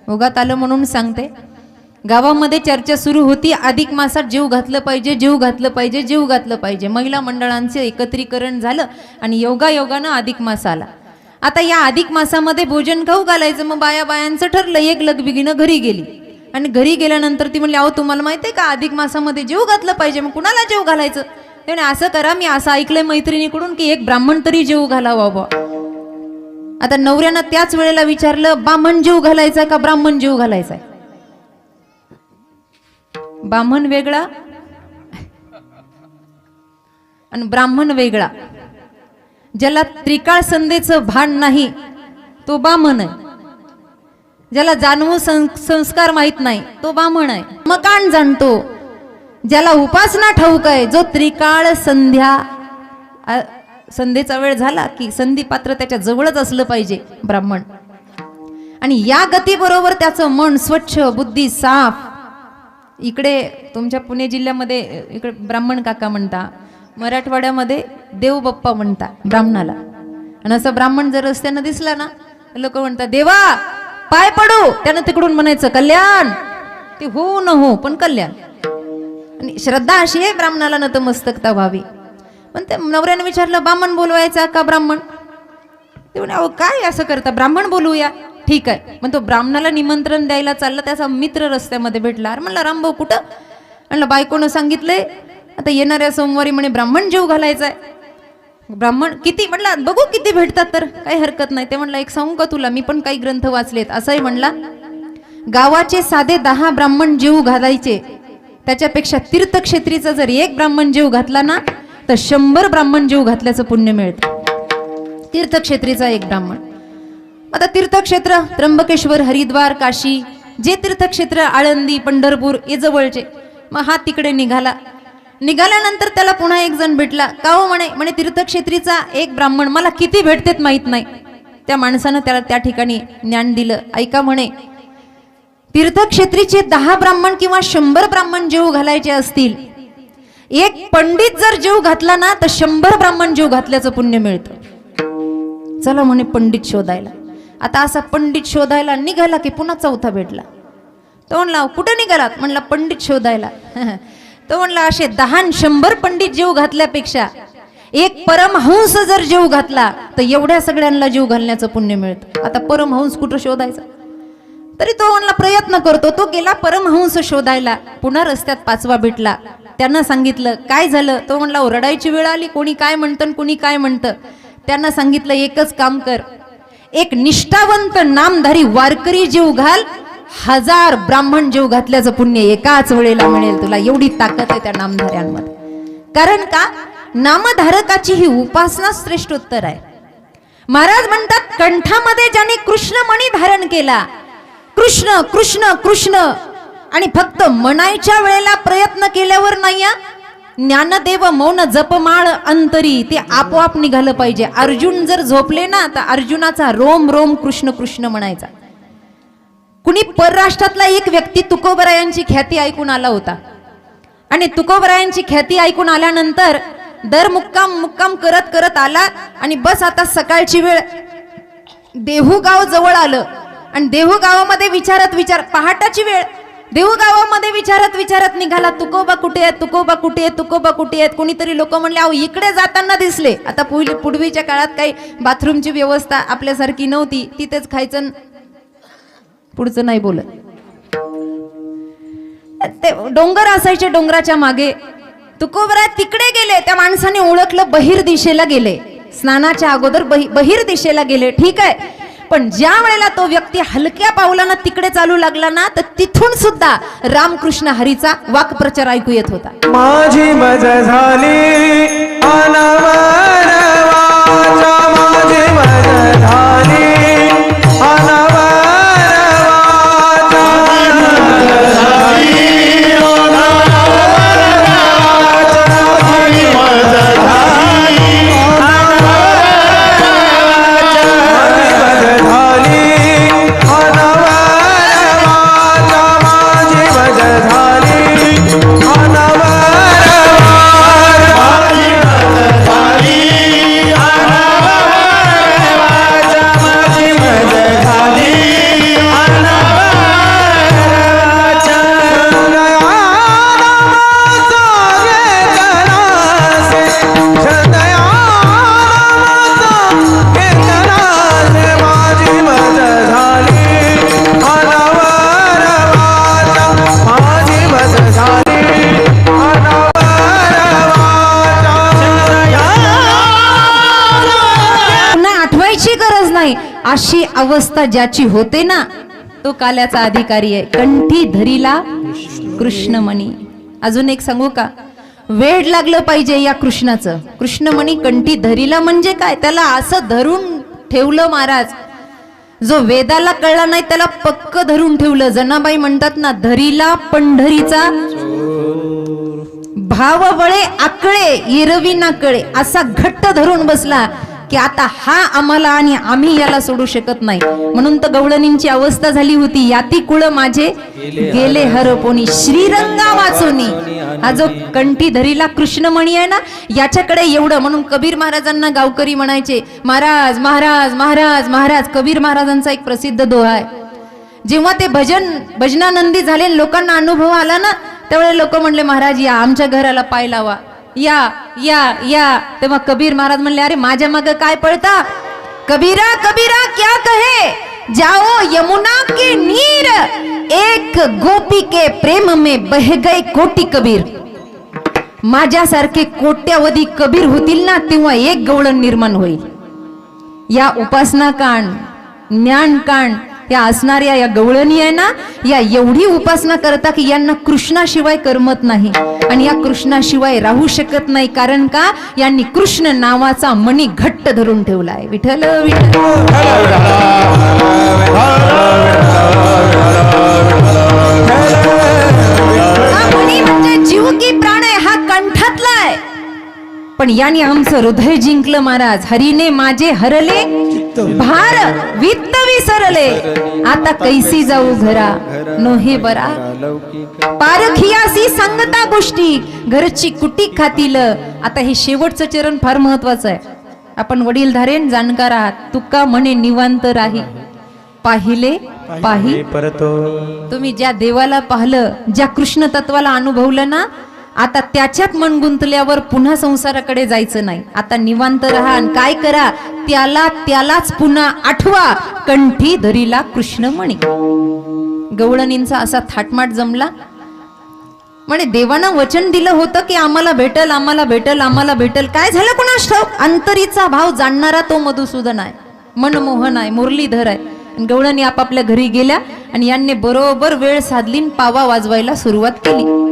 उगात आलं म्हणून सांगते, गावामध्ये चर्चा सुरू होती, अधिक मासात जीव घातलं पाहिजे, जीव घातलं पाहिजे, जीव घातलं पाहिजे. महिला मंडळांचे एकत्रीकरण झालं आणि योगायोगानं अधिक मास आला. आता या अधिक मासामध्ये भोजन खाऊ घालायचं. मग बायांचं ठरलं, एक लगबिगीनं घरी गेली आणि घरी गेल्यानंतर ती म्हणली, अहो तुम्हाला माहिती आहे का अधिक मासामध्ये जीव घातलं पाहिजे. मग कुणाला जीव घालायचं? त्याने असं करा, मी असं ऐकलंय मैत्रिणीकडून की एक ब्राह्मण तरी जीव घालावा बा. आता नवऱ्यानं त्याच वेळेला विचारलं, ब्राह्मण जीव घालायचा का ब्राह्मण जीव घालायचा? ब्राह्मण वेगळा आणि ब्राह्मण वेगळा. ज्याला त्रिकाळ संध्येचं भान नाही तो ब्राह्मण आहे. ज्याला जाणवू संस्कार माहित नाही तो ब्राह्मण आहे. मकान जाणतो, ज्याला उपासना ठाऊक आहे, जो त्रिकाळ संध्येचा वेळ झाला की संधी पात्र त्याच्या जवळच असलं पाहिजे, ब्राह्मण. आणि या गतीबरोबर त्याचं मन स्वच्छ, बुद्धी साफ. इकडे तुमच्या पुणे जिल्ह्यामध्ये इकडे ब्राह्मण काका म्हणता, मराठवाड्यामध्ये देव बाप्पा म्हणता ब्राह्मणाला. आणि असं ब्राह्मण जर रस्त्यानं दिसला ना, लोक म्हणतात देवा पाय पडू. त्यानं तिकडून म्हणायचं कल्याण. ते हो न हो पण कल्याण. आणि श्रद्धा अशी आहे ब्राह्मणाला नतमस्तकता व्हावी. पण ते नवऱ्याने विचारलं, ब्राह्मण बोलवायचा का ब्राह्मण? ते म्हणे, अहो काय असं करता, ब्राह्मण बोलवूया. ठीक आहे. मग तो ब्राह्मणाला निमंत्रण द्यायला चालला, त्याचा मित्र रस्त्यामध्ये भेटला. अरे म्हणला, रामभाऊ कुठं? म्हणलं बायकोनं सांगितलंय आता येणाऱ्या सोमवारी म्हणे ब्राह्मण जीव घालायचाय. ब्राह्मण किती? म्हटलं बघू किती भेटतात तर काही हरकत नाही. ते म्हणलं एक सांगू का तुला, मी पण काही ग्रंथ वाचलेत. असंही म्हणला, गावाचे साधे 10 ब्राह्मण जीव घालायचे, त्याच्यापेक्षा तीर्थक्षेत्रीचा जर एक ब्राह्मण जीव घातला ना तर 100 ब्राह्मण जीव घातल्याचं पुण्य मिळतं. तीर्थक्षेत्रीचा एक ब्राह्मण. आता तीर्थक्षेत्र त्र्यंबकेश्वर, हरिद्वार, काशी, जे तीर्थक्षेत्र आळंदी, पंढरपूर हे जवळचे. मग हा तिकडे निघाला. निघाल्यानंतर त्याला पुन्हा एक जण भेटला. का हो म्हणे तीर्थक्षेत्रीचा एक ब्राह्मण, मला किती भेटतेत माहित नाही. त्या माणसानं त्याला त्या ठिकाणी ज्ञान दिलं. ऐका म्हणे, तीर्थक्षेत्रीचे 10 ब्राह्मण किंवा 100 ब्राह्मण जीव घालायचे असतील, एक पंडित जर जीव घातला ना तर 100 ब्राह्मण जीव घातल्याचं पुण्य मिळतं. चला म्हणे पंडित शोधायला. आता असा पंडित शोधायला निघाला की पुन्हा चौथा भेटला. तो म्हणला कुठे निघालात? म्हणला पंडित शोधायला. तो म्हणला असे 10-100 पंडित जीव घातल्यापेक्षा एक परमहंस जर जीव घातला तर एवढ्या सगळ्यांना जीव घालण्याचं पुण्य मिळतं. आता परमहंस कुठं शोधायचा? तरी तो म्हणला प्रयत्न करतो. तो गेला परमहंस शोधायला. पुन्हा रस्त्यात 5वा भेटला. त्यांना सांगितलं काय झालं? तो म्हणला रडायची वेळ आली, कोणी काय म्हणतं कोणी काय म्हणतं. त्यांना सांगितलं एकच काम कर, एक निष्ठावंत नामधारी वारकरी जीव घाल, 1000 ब्राह्मण जीव घातल्याचं पुण्य एकाच वेळेला मिळेल तुला. एवढी ताकद आहे त्या नामधाऱ्यांमध्ये. कारण का? नामधारकाची ही उपासना श्रेष्ठोत्तर आहे. महाराज म्हणतात कंठामध्ये ज्याने कृष्णमणी धारण केला, कृष्ण कृष्ण कृष्ण, आणि फक्त म्हणायच्या वेळेला प्रयत्न केल्यावर नाही, ज्ञानदेव मौन जपमाळ अंतरी, ते आपोआप निघालं पाहिजे. अर्जुन जर झोपले ना तर अर्जुनाचा रोम रोम कृष्ण कृष्ण म्हणायचा. कुणी परराष्ट्रातला एक व्यक्ती तुकोबरायांची ख्याती ऐकून आला होता. आणि तुकोबरायांची ख्याती ऐकून आल्यानंतर दर मुक्काम करत करत आला. आणि बस आता सकाळची वेळ, देहू गाव जवळ आलं. आणि देहू गावामध्ये विचारत पहाटाची वेळ, देहू गावामध्ये विचारत निघाला, तुकोबा कुठे आहेत, तुकोबा कुठे आहेत, तुकोबा कुठे आहेत. कोणीतरी लोक म्हणले अहो इकडे जाताना दिसले. आता पूर्वीच्या काळात काही बाथरूमची व्यवस्था आपल्यासारखी नव्हती. तिथेच खायचं, पुढचं नाही बोलत. ते डोंगर असायचे, डोंगराच्या मागे तुकोबरा तिकडे गेले. त्या माणसाने ओळखलं, बहिर दिशेला गेले. स्नानाच्या अगोदर बहिर दिशेला गेले. ठीक आहे, पण ज्या वेळेला तो व्यक्ती हलक्या पावलानं तिकडे चालू लागला ना तर तिथून सुद्धा रामकृष्ण हरीचा वाक्प्रचार ऐकू येत होता. माझी मज झाली अनवरवाचा माझी मज झाली अशी अवस्था ज्याची होते ना तो काल्याचा अधिकारी आहे. कंठी धरीला कृष्णमणी. अजून एक सांगू का, वेड लागलं पाहिजे या कृष्णाचं. कृष्णमणी कंठी धरीला म्हणजे काय, त्याला असं धरून ठेवलं महाराज. जो वेदाला कळला नाही त्याला पक्क धरून ठेवलं. जनाबाई म्हणतात ना, धरीला पंढरीचा भाव बळे आकळे इरवी ना कळे. असा घट्ट धरून बसला की आता हा आम्हाला आणि आम्ही याला सोडू शकत नाही. म्हणून तर गवळणींची अवस्था झाली होती, याती कुळ माझे गेले हरपोनी श्रीरंगा वाचोनी. हा जो कंठी धरीला कृष्णमणी आहे ना, याच्याकडे एवढं. म्हणून कबीर महाराजांना गावकरी म्हणायचे, महाराज महाराज महाराज महाराज. कबीर महाराजांचा एक प्रसिद्ध दोहा आहे. जेव्हा ते भजनानंदी झाले, लोकांना अनुभव आला ना, त्यावेळेला लोक म्हणले, महाराज या आमच्या घराला पाय लावा, या या या. तेव्हा कबीर महाराज म्हणले, अरे माझ्या माग काय पळता, कबीरा कबीरा क्या कहे, जाओ यमुना के नीर, एक गोपी के प्रेम में बह गए कोटी कबीर. माझ्यासारखे कोट्यावधी कबीर होतील ना, तेव्हा एक गवळण निर्माण होईल. या उपासना कांड, ज्ञान कांड या असणाऱ्या या गवळणी आहे ना, या एवढी उपासना करता की यांना कृष्णाशिवाय करमत नाही आणि या कृष्णाशिवाय राहू शकत नाही. कारण का, यांनी कृष्ण नावाचा मणी घट्ट धरून ठेवलाय. विठ्ठल विठ्ठल. हा मणी म्हणजे जीव की प्राण आहे, हा कंठातला आहे. पण याने आमचं हृदय जिंकलं महाराज. हरीने माझे हरले भार वित्त विसरले, आता कैसी जाऊ घरा नोहे बरा. पारखियासी सांगता गोष्टी, घरची कुटी खातील. आता हे शेवटचं चरण फार महत्वाचं आहे. आपण वडीलधारेन जाणकार आहात. तुका म्हणे निवांत राही, पाहिले पाही परतो. तुम्ही ज्या देवाला पाहिलं, ज्या कृष्ण तत्वाला अनुभवलं ना, आता त्याच्यात मन गुंतल्यावर पुन्हा संसाराकडे जायचं नाही. आता निवांत राहा आणि काय करा, त्यालाच पुन्हा आठवा, कंठी धरीला कृष्णमणी. गवळणींचा असा थाटमाट जमला. म्हणे देवानं वचन दिलं होतं की आम्हाला भेटल आम्हाला भेटल आम्हाला भेटल. काय झालं कोणास ठाऊक. अंतरीचा भाव जाणणारा तो मधुसूदन आहे, मनमोहन आहे, मुरलीधर आहे. गवळणी आपापल्या घरी गेल्या आणि यांनी बरोबर वेळ साधली, पावा वाजवायला सुरुवात केली.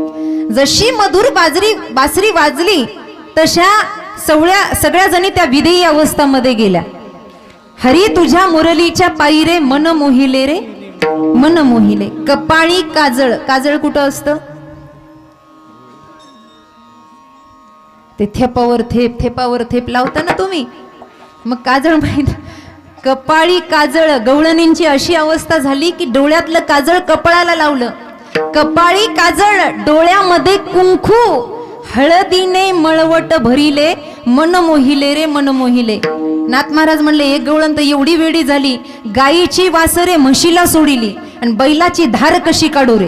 जशी मधुर बासरी वाजली तशा सगळ्या जणी त्या विदेही अवस्थामध्ये गेल्या. हरी तुझ्या मुरलीच्या पायी रे मन मोहिले रे मन मोहिले. कपाळी काजळ, काजळ कुठं असतं, ते थेपावर थेप, थेपावर थेप लावता ना तुम्ही, मग काजळ माहित. कपाळी काजळ. गवळणींची अशी अवस्था झाली की डोळ्यातलं काजळ कपाळाला लावलं. कपाळी काजळ, डोळ्यामध्ये कुंकू, हळदीने मळवट भरिले, मन मोहिले रे मन मोहिले. नाथ महाराज म्हणले, एक गवळण तर एवढी वेडी झाली, गायीची वासरे म्हशीला सोडिली आणि बैलाची धार कशी काढू रे.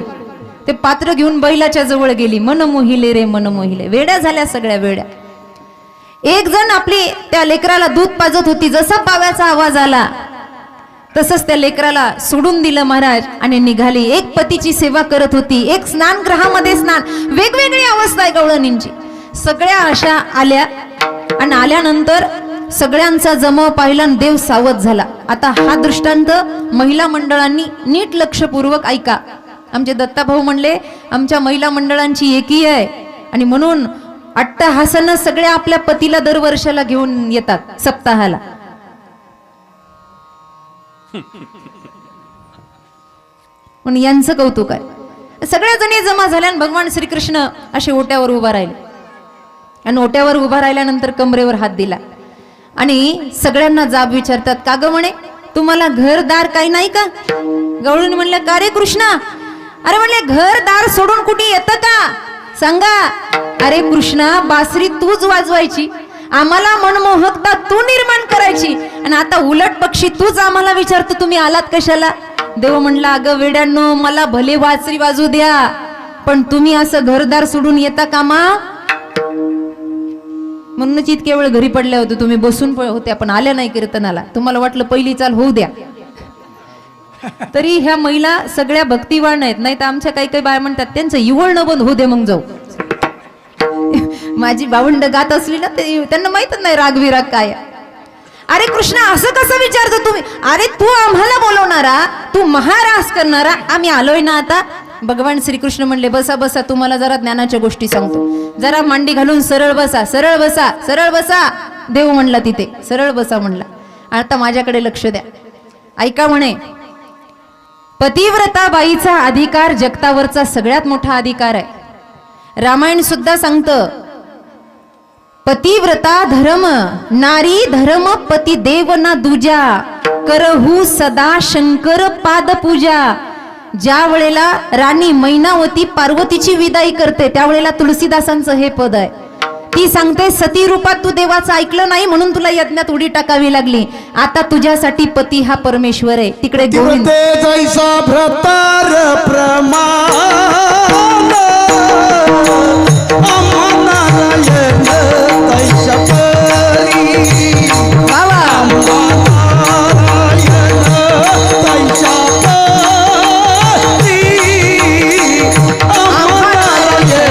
ते पात्र घेऊन बैलाच्या जवळ गेली. मन मोहिले रे मन मोहिले. वेड्या झाल्या सगळ्या वेड्या. एक जण आपली त्या लेकराला दूध पाजत होती. जसा पाव्याचा आवाज आला तसंच त्या लेकराला सोडून दिलं महाराज आणि निघाली. एक पतीची सेवा करत होती, एक स्नानगृहामध्ये स्नान. वेगवेगळी अवस्था आहे गवळणींची. सगळ्या अशा आल्या आणि आल्यानंतर सगळ्यांचा जमाव पाहिला आणि देव सावध झाला. आता हा दृष्टांत महिला मंडळांनी नीट लक्षपूर्वक ऐका. आमचे दत्ताभाऊ म्हणले, आमच्या महिला मंडळांची एकी आहे आणि म्हणून अट्टहासानं सगळ्या आपल्या पतीला दरवर्षाला घेऊन येतात सप्ताहाला. पण यांचं कौतुक आहे. सगळ्या जणी जमा झाल्या आणि भगवान श्रीकृष्ण असे ओट्यावर उभा राहिले आणि ओट्यावर उभा राहिल्यानंतर कमरेवर हात दिला आणि सगळ्यांना जाब विचारतात, का ग म्हणे तुम्हाला घरदार काही नाही का? गवळून म्हणलं, का रे कृष्णा? अरे म्हणले घरदार सोडून कुठे येतं का सांगा? अरे कृष्णा, बासरी तूच वाजवायची, आम्हाला मनमोहकता तू निर्माण करायची आणि आता उलट पक्षी तूच आम्हाला विचारतो तुम्ही आलात कशाला? देव म्हणला, अगं वेड्यांनो, मला भले बासरी वाजू द्या पण तुम्ही असं घरदार सोडून येता कामा? म्हणूनच इतके वेळ घरी पडल्या होते तुम्ही, बसून होत्या पण आल्या नाही कीर्तनाला. तुम्हाला वाटलं पहिली चाल होऊ द्या. तरी ह्या महिला सगळ्या भक्तिवान आहेत. नाही तर आमच्या काही काही बाया म्हणतात त्यांचं इवळ न बंद होऊ दे मग जाऊ. माझी भावंड गात असली ना ते त्यांना माहितच नाही रागविराग काय. अरे कृष्णा, असं कसं विचारतो तुम्ही? अरे तू आम्हाला बोलवणारा, तू महारास करणारा, आम्ही आलोय ना आता. भगवान श्रीकृष्ण म्हणले, बसा बसा, तुम्हाला जरा ज्ञानाच्या गोष्टी सांगतो. जरा मांडी घालून सरळ बसा, सरळ बसा, सरळ बसा. देव म्हणला तिथे सरळ बसा म्हणला. आता माझ्याकडे लक्ष द्या, ऐका. म्हणे पतिव्रता बाईचा अधिकार जगतावरचा सगळ्यात मोठा अधिकार आहे. रामायण सुद्धा सांगतं, पतिव्रता धर्म नारी धर्म पती देव ना दूजा करहू सदा शंकर पाद पूजा. ज्या वेळेला राणी मैनावती पार्वतीची विदाई करते त्यावेळेला तुलसीदासांचं हे पद आहे. ती सांगते, सती रूपात तू देवाचं ऐकलं नाही म्हणून तुला यज्ञात उडी टाकावी लागली. आता तुझ्यासाठी पती हा परमेश्वर आहे. तिकडे गोविंद जैसा भ्रतार प्रमाण अमनारायण तैसा परी बाबा अमनारायण तैसा परी अमनारायण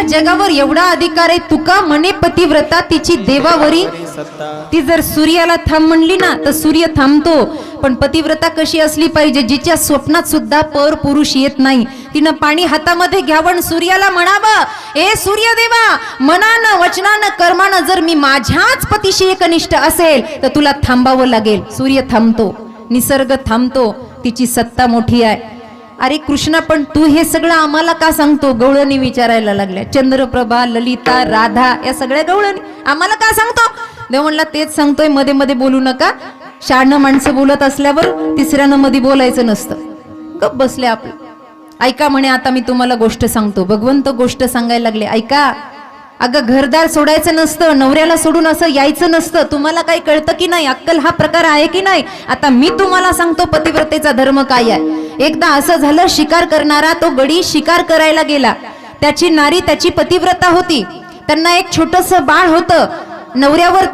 जगावर एवढा अधिकार आहे. तुका म्हणे पतिव्रता तिची देवावरी. ती जर सूर्याला थांब म्हणली ना तर सूर्य थांबतो. पण पतिव्रता कशी असली पाहिजे, जिच्या स्वप्नात सुद्धा पर पुरुष येत नाही. तिनं पाणी हातामध्ये घ्यावं, सूर्याला म्हणावं, ए सूर्यदेवा, मनानं वचनानं कर्मानं जर मी माझ्याच पतीशी एकनिष्ठ असेल तर तुला थांबावं लागेल. सूर्य थांबतो, निसर्ग थांबतो, तिची सत्ता मोठी आहे. अरे कृष्णा, पण तू हे सगळं आम्हाला का सांगतो? गवळणी विचारायला लागल्या. चंद्रप्रभा, ललिता, राधा या सगळ्या गवळणी आम्हाला का सांगतो? देव म्हणला, तेच सांगतोय, मध्ये मध्ये बोलू नका. शहाणं माणसं बोलत असल्यावर तिसऱ्यानं मध्ये बोलायचं नसतं. गप बसले आपलं. ऐका म्हणे, आता मी तुम्हाला गोष्ट सांगतो. भगवंत गोष्ट सांगायला लागले, ऐका. अगं घरदार सोडायचं नसतं, नवऱ्याला सोडून असं यायचं नसतं. तुम्हाला काही कळतं की नाही? अक्कल हा प्रकार आहे की नाही? आता मी तुम्हाला सांगतो पतिव्रतेचा धर्म काय आहे. एकदा असं झालं, शिकार करणारा तो गडी शिकार करायला गेला. त्याची नारी त्याची पतिव्रता होती. त्यांना एक छोटंसं बाळ होतं. नवऱ्यावर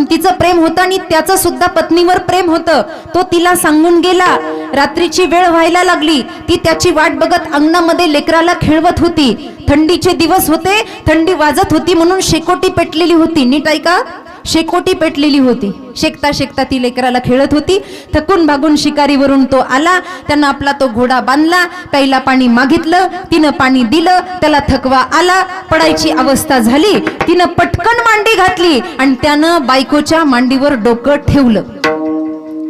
तिचं प्रेम होतं आणि त्याचं सुद्धा पत्नीवर प्रेम होतं. तो तिला सांगून गेला. रात्रीची वेळ व्हायला लागली. ती त्याची वाट बघत अंगणामध्ये लेकराला खेळवत होती. थंडीचे दिवस होते, थंडी वाजत होती म्हणून शेकोटी पेटलेली होती. नीट ऐका, शेकोटी पेटलेली होती. शेकता शेकता ती लेकराला खेळत होती. थकून भागून शिकारीवरून तो आला. त्यानं आपला तो घोडा बांधला. प्यायला पाणी मागितलं, तिनं पाणी दिलं. त्याला थकवा आला, पडायची अवस्था झाली. तिनं पटकन मांडी घातली आणि त्यानं बायकोच्या मांडीवर डोकं ठेवलं.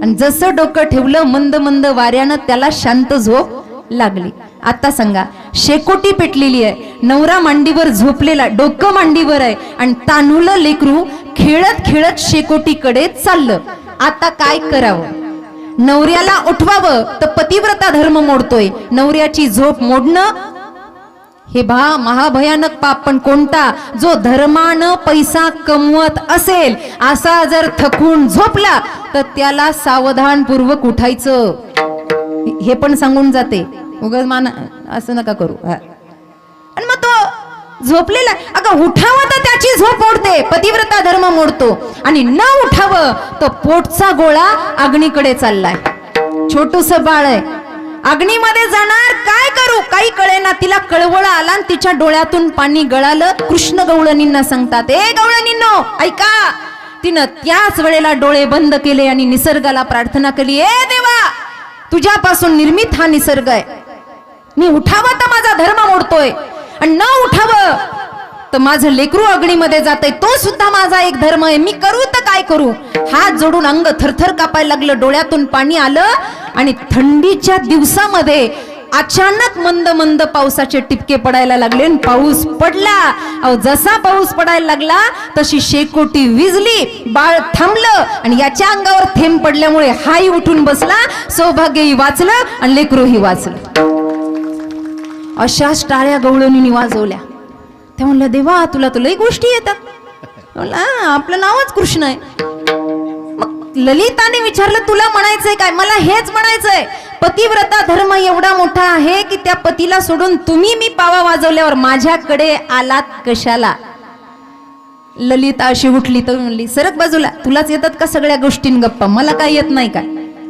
आणि जसं डोकं ठेवलं, मंद मंद वाऱ्यानं त्याला शांत झोप लागली. आता सांगा, शेकोटी पेटलेली आहे, नवरा मांडीवर झोपलेला, डोकं मांडीवर आहे आणि तान्हुलं लेकरू खेळत खेळत शेकोटीकडे चाललं. आता काय करावं? नवऱ्याला उठवावं तर पतिव्रता धर्म मोडतोय. नवऱ्याची झोप मोडणं हे महाभयानक पाप. पण कोणता? जो धर्मानं पैसा कमवत असेल असा जर थकून झोपला तर त्याला सावधानपूर्वक उठायचं. हे पण सांगून जाते, उगाच मान असं नका करू. आणि मग तो झोपलेला, अगं उठावं तर त्याची झोप मोडते, पतिव्रता धर्म मोडतो. आणि न उठावं तो पोटचा गोळा अग्नीकडे चाललाय. छोटूस बाळ आहे, अग्नीमध्ये जाणार, काय करू काही कळेना. तिला कळवळ आला आणि तिच्या डोळ्यातून पाणी गळालं. कृष्ण गवळणींना सांगतात, ए गवळणींनो ऐका. तिनं त्याच वेळेला डोळे बंद केले आणि निसर्गाला प्रार्थना केली, ए देवा तुझ्यापासून निर्मित हा निसर्ग आहे, मी उठावं तर माझा धर्म मोडतोय, आणि न उठावं तर माझं लेकरू अग्नीमध्ये जातंय, तो सुद्धा माझा एक धर्म आहे, मी करू तर काय करू. हात जोडून अंग थरथर कापायला लागलं, डोळ्यातून पाणी आलं. आणि थंडीच्या दिवसामध्ये अचानक मंद मंद पावसाचे टिपके पडायला लागले आणि पाऊस पडला. अहो जसा पाऊस पडायला लागला तशी शेकोटी विजली, बाळ थांबलं आणि याच्या अंगावर थेंब पडल्यामुळे हाही उठून बसला, सौभाग्यही वाचलं आणि लेकरूही वाचलं. अशाच टाळ्या गवळणींनी वाजवल्या. त्या म्हणलं, देवा तुला तर लई गोष्टी येतात. म्हणला आपलं नावच कृष्ण आहे. मग ललिताने विचारलं, तुला म्हणायचंय काय? मला हेच म्हणायचंय, पतिव्रता धर्म एवढा मोठा आहे की त्या पतीला सोडून तुम्ही मी पावा वाजवल्यावर माझ्याकडे आलात कशाला? ललिता अशी उठली तर म्हणली, सरक बाजूला, तुलाच येतात का सगळ्या गोष्टीं गप्पा, मला काय येत नाही काय?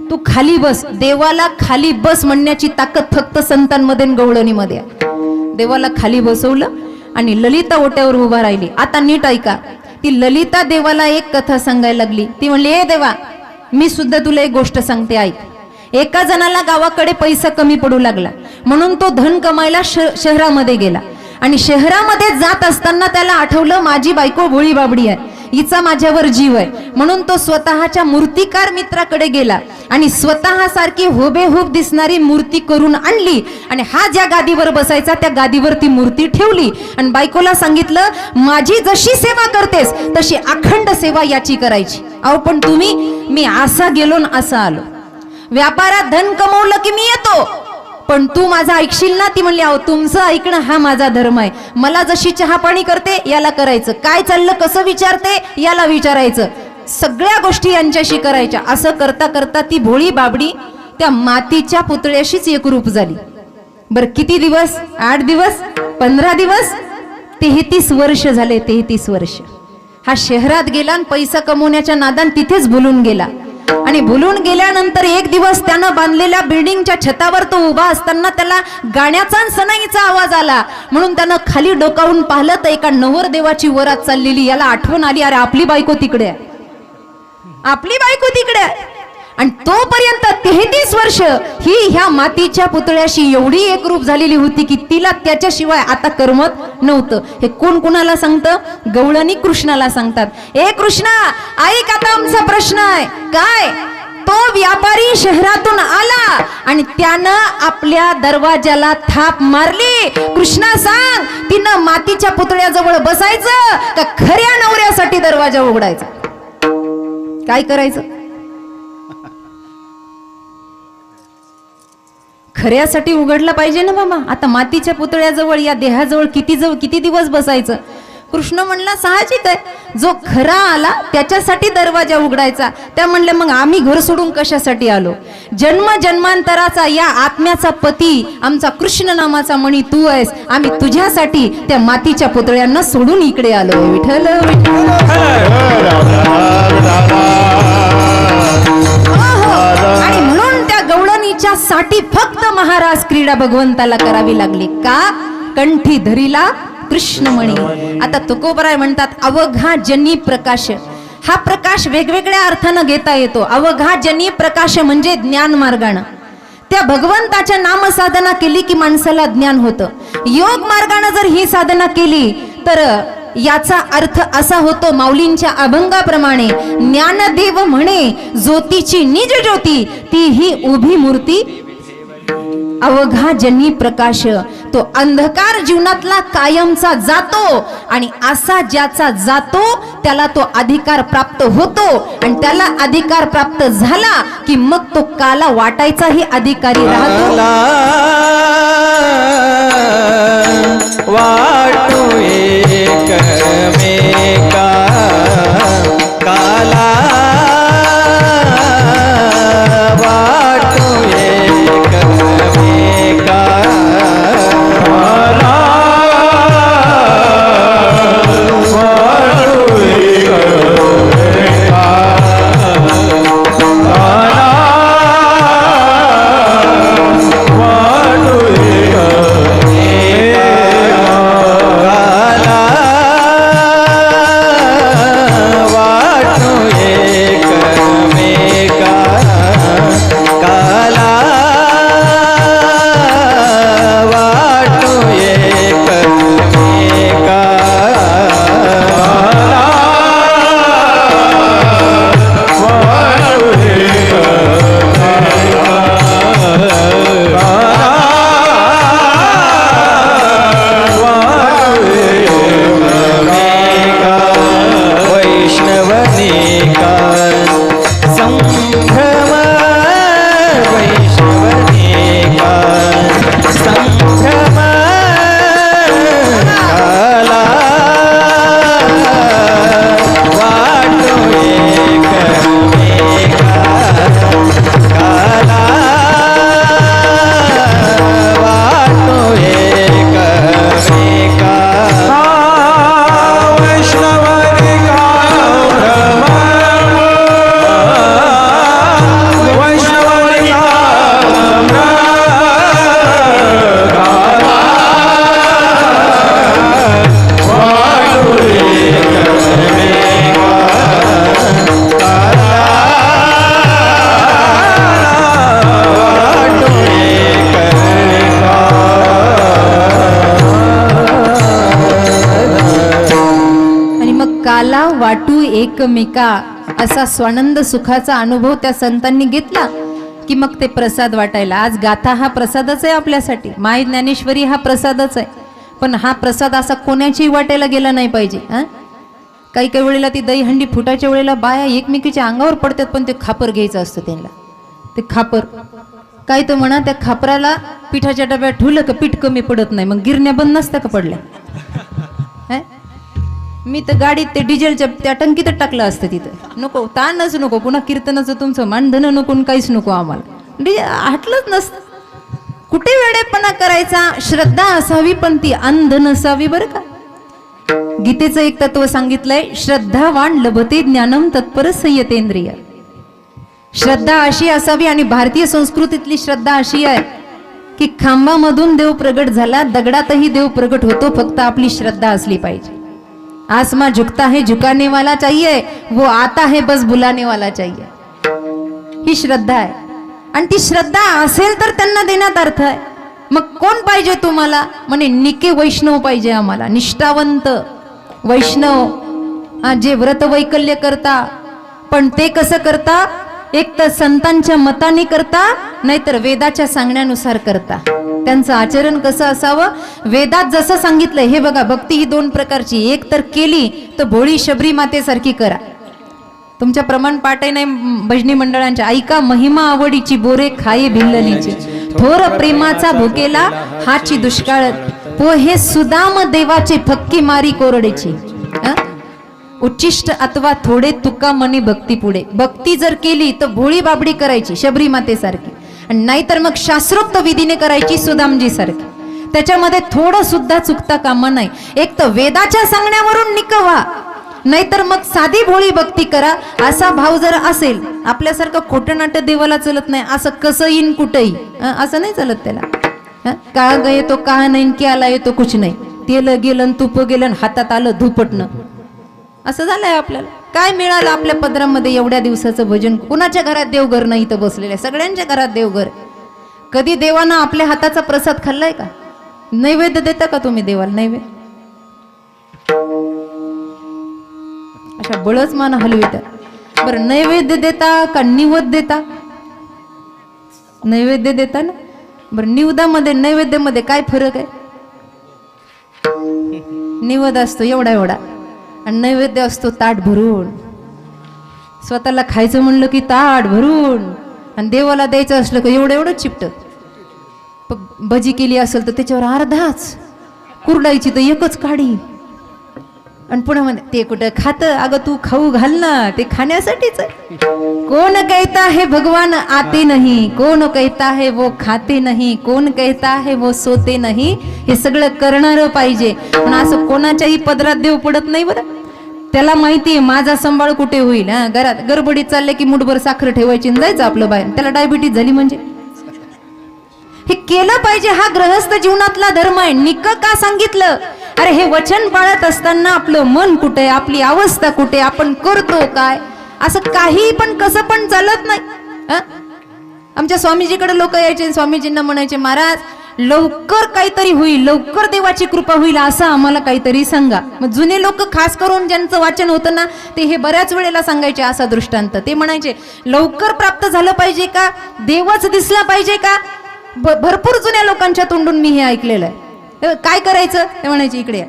तू खाली बस. देवाला खाली बस म्हणण्याची ताकद फक्त संतांमध्ये आणि गवळणीमध्ये आहे. देवाला खाली बसवलं आणि ललिता ओट्यावर उभा राहिली. आता नीट ऐका, ती ललिता देवाला एक कथा सांगायला लागली. ती म्हणली, ए देवा मी सुद्धा तुला एक गोष्ट सांगते ऐक. एका जणाला गावाकडे पैसा कमी पडू लागला म्हणून तो धन कमायला शहरामध्ये गेला. आणि शहरामध्ये जात असताना त्याला आठवलं, माझी बायको भोळी बाबडी आहे, हिचा माझ्यावर जीव आहे. म्हणून तो स्वतःच्या मूर्तिकार मित्राकडे गेला आणि स्वतः सारखी हुबेहूब दिसणारी मूर्ती करून आणली. आणि हा ज्या गादीवर बसायचा त्या गादीवर ती मूर्ती ठेवली. आणि बायकोला सांगितलं, माझी जशी सेवा करतेस तशी अखंड सेवा याची करायची. अहो पण तुम्ही, मी असा गेलो न असा आलो, व्यापारात धन कमवलं की मी येतो, पण तू माझं ऐकशील ना? ती म्हणली, अहो तुमचं ऐकणं हा माझा धर्म आहे. मला जशी चहा पाणी करते याला करायचं, काय चाललं कसं विचारते याला विचारायचं, सगळ्या गोष्टी यांच्याशी करायच्या. असं करता करता ती भोळी बाबडी त्या मातीच्या पुतळ्याशीच एकरूप झाली. बर किती दिवस? 8 दिवस, 15 दिवस, 33 वर्ष झाले. 33 वर्ष हा शहरात गेला आणि पैसा कमवण्याच्या नादान तिथेच भुलून गेला. आणि भुलून गेल्यानंतर एक दिवस त्यानं बांधलेल्या बिल्डिंगच्या छतावर तो उभा असताना त्याला गाण्याचा आणि सनाईचा आवाज आला. म्हणून त्यानं खाली डोकावून पाहिलं तर एका नवरदेवाची वरात चाललेली. याला आठवण आली, अरे आपली बायको तिकडे आहे, आपली बायको तिकडे आहे. आणि तोपर्यंत 33 वर्ष ही ह्या मातीच्या पुतळ्याशी एवढी एकरूप झालेली होती की तिला त्याच्याशिवाय आता करमत नव्हतं. हे कोण कोणाला सांगतं? गवळणी कृष्णाला सांगतात, ए कृष्णा ऐक, आता आमचा प्रश्न आहे. काय? तो व्यापारी शहरातून आला आणि त्यानं आपल्या दरवाजाला थाप मारली. कृष्णा सांग, तिनं मातीच्या पुतळ्याजवळ बसायचं का खऱ्या नवऱ्यासाठी दरवाजा उघडायचा? काय करायचं? खऱ्यासाठी उघडला पाहिजे ना बाबा. आता मातीच्या पुतळ्याजवळ या देहाजवळ किती दिवस बसायचं? कृष्ण म्हणला, साहजिक आहे, जो खरा आला त्याच्यासाठी दरवाजा उघडायचा. त्या म्हणले, मग आम्ही घर सोडून कशासाठी आलो? जन्म जन्मांतराचा या आत्म्याचा पती आमचा कृष्ण नामाचा मणी तू आहेस, आम्ही तुझ्यासाठी त्या मातीच्या पुतळ्यांना सोडून इकडे आलो. विठ्ठल आणि म्हणून त्या गवळणीच्या साठी फक्त महाराज क्रीडा भगवंताला करावी लागली. का? कंठी धरीला कृष्णमणी. आता तुकोबराय म्हणतात, अवघा जनी प्रकाश. हा प्रकाश वेगवेगळ्या अर्थानं घेता येतो. अवघा जनी प्रकाश म्हणजे ज्ञान मार्गानं. त्या भगवंताच्या नाम साधना केली की माणसाला ज्ञान होतं. योग मार्गानं जर ही साधना केली तर याचा अर्थ असा होतो, माऊलींच्या अभंगाप्रमाणे, ज्ञानदेव म्हणे ज्योतीची निज ज्योती, ती ही उभी मूर्ती अवघा जनी प्रकाश. तो अंधकार जीवनातला कायमचा जातो आणि असा ज्याचा जातो त्याला तो अधिकार प्राप्त होतो. आणि त्याला अधिकार प्राप्त झाला की मग तो काला वाटायचाही अधिकारी राहतो. वाटू एकमेका काला, वाटू एकमेका मला वाटू एकमेका असा स्वानंद सुखाचा अनुभव त्या संतांनी घेतला की मग ते प्रसाद वाटायला. आज गाथा हा प्रसादच आहे आपल्यासाठी, माय ज्ञानेश्वरी हा प्रसादच आहे. पण हा प्रसाद असा कोणाच्याही वाटायला गेला नाही पाहिजे. काही काही वेळेला ती दहीहंडी फुटाच्या वेळेला बाया एकमेकीच्या अंगावर पडतात, पण ते खापर घ्यायचं असतं त्यांना. ते खापर काय तर म्हणा, त्या खापराला पिठाच्या डब्यात ठेवलं का पीठ कमी पडत नाही, मग गिरण्या बंद नसत्या का पडल्या. मी तर गाडीत ते डिझेलच्या त्या टंकीतच टाकलं असतं तिथं. नको ताणच नको, पुन्हा कीर्तनाचं तुमचं मानधन नको, काहीच नको आम्हाला. हटलंच नसतं. कुठे वेडेपणा करायचा, श्रद्धा असावी पण ती अंध नसावी बरं का. गीतेचं एक तत्व सांगितलंय, श्रद्धावान लभते ज्ञानम तत्पर संयतेंद्रिय. श्रद्धा अशी असावी, आणि भारतीय संस्कृतीतली श्रद्धा अशी आहे की खांबामधून देव प्रगट झाला, दगडातही देव प्रगट होतो, फक्त आपली श्रद्धा असली पाहिजे. आसमां झुकता है झुकाने वाला चाहिए, वो आता है बस बुलाने वाला चाहिए. ही श्रद्धा आहे, आणि ती श्रद्धा असेल तर त्यांना देण्यात अर्थ आहे. मग कोण पाहिजे तुम्हाला? म्हणे निके वैष्णव पाहिजे आम्हाला, निष्ठावंत वैष्णव, जे व्रत वैकल्य करता. पण ते कसं करता? एक तर संतांच्या मताने करता, नाहीतर वेदाच्या सांगण्यानुसार करता. त्यांचं आचरण कसं असावं? वेदात जसं सांगितलंय, हे बघा, भक्ती ही दोन प्रकारची. एक तर केली तर भोळी शबरी मातेसारखी करा. तुमच्या प्रमाण पाठही नाही भजनी मंडळांच्या. ऐका महिमा आवडीची, बोरे खाये भिल्ललीची, थोर प्रेमाचा भुकेला हाची दुष्काळ, पोहे सुदाम देवाचे फक्की मारी कोरडेची. उच्चिष्ट अथवा थोडे तुका मनी भक्ती पुढे. भक्ती जर केली तर भोळी बाबडी करायची शबरी मातेसारखी, आणि नाहीतर मग शास्त्रोक्त विधीने करायची सुदामजी सारखी. त्याच्यामध्ये थोडं सुद्धा चुकता कामा नाही. एक तर वेदाच्या सांगण्यावरून निकवा, नाहीतर मग साधी भोळी भक्ती करा. असा भाव जर असेल, आपल्यासारखं खोटं नाटं देवाला चलत नाही. असं कसं येईन कुठंही असं नाही चालत त्याला. काळ गये तो का नाही, की आला येतो कुछ नाही, तेल गेलं तूप गेलं हातात आलं धुपटणं, असं झालंय आपल्याला. काय मिळालं आपल्या पदरामध्ये एवढ्या दिवसाचं भजन? कुणाच्या घरात देवघर नाही इथं बसलेलं आहे, सगळ्यांच्या घरात देवघर. कधी देवानं आपल्या हाताचा प्रसाद खाल्लाय का? नैवेद्य देता का तुम्ही देवाला? नैवेद्य अशा बळच मान हलवितात. बरं, नैवेद्य देता का निवद देता? नैवेद्य देता ना. बरं, निवदामध्ये नैवेद्यामध्ये काय फरक आहे? निवद असतो एवढा एवढा, आणि नैवेद्य असतो ताट भरून. स्वतःला खायचं म्हणलं की ताट भरून, आणि देवाला द्यायचं असलं की एवढं एवढं चिपट. भजी केली असेल तर त्याच्यावर अर्धाच, कुरडायची तर एकच काढी, आणि पुन्हा म्हणते ते कुठं खातं? अगं तू खाऊ घाल ना, ते खाण्यासाठीच आहे. कोण कहता है भगवान आते नहीं, कोण कहता है वो खाते नहीं, कोण कहता है वो सोते नहीं. हे सगळं करणारं पाहिजे. पण असं कोणाच्याही पदरात देव पडत नाही बरं. त्याला माहितीये माझा सांभाळ कुठे होईल. घरात गडबडीत चालले की मुठभर साखर ठेवायची आणि जायचं आपलं बाहेर. त्याला डायबिटीज झाली म्हणजे? हे केलं पाहिजे. हा ग्रहस्थ जीवनातला धर्म आहे. निक का सांगितलं? अरे हे वचन पाळत असताना आपलं मन कुठे, आपली अवस्था कुठे, आपण करतो काय, असं काही पण कसं पण चालत नाही. आमच्या स्वामीजीकडे लोक यायचे, स्वामीजींना म्हणायचे, महाराज लवकर काहीतरी होईल, लवकर देवाची कृपा होईल, असं आम्हाला काहीतरी सांगा. मग जुने लोक खास करून ज्यांचं वाचन होतं ना, ते हे बऱ्याच वेळेला सांगायचे असा दृष्टांत. ते म्हणायचे लवकर प्राप्त झालं पाहिजे का, देवच दिसला पाहिजे का. भरपूर जुन्या लोकांच्या तोंडून मी हे ऐकलेलं आहे. काय करायचं? ते म्हणायचे इकडे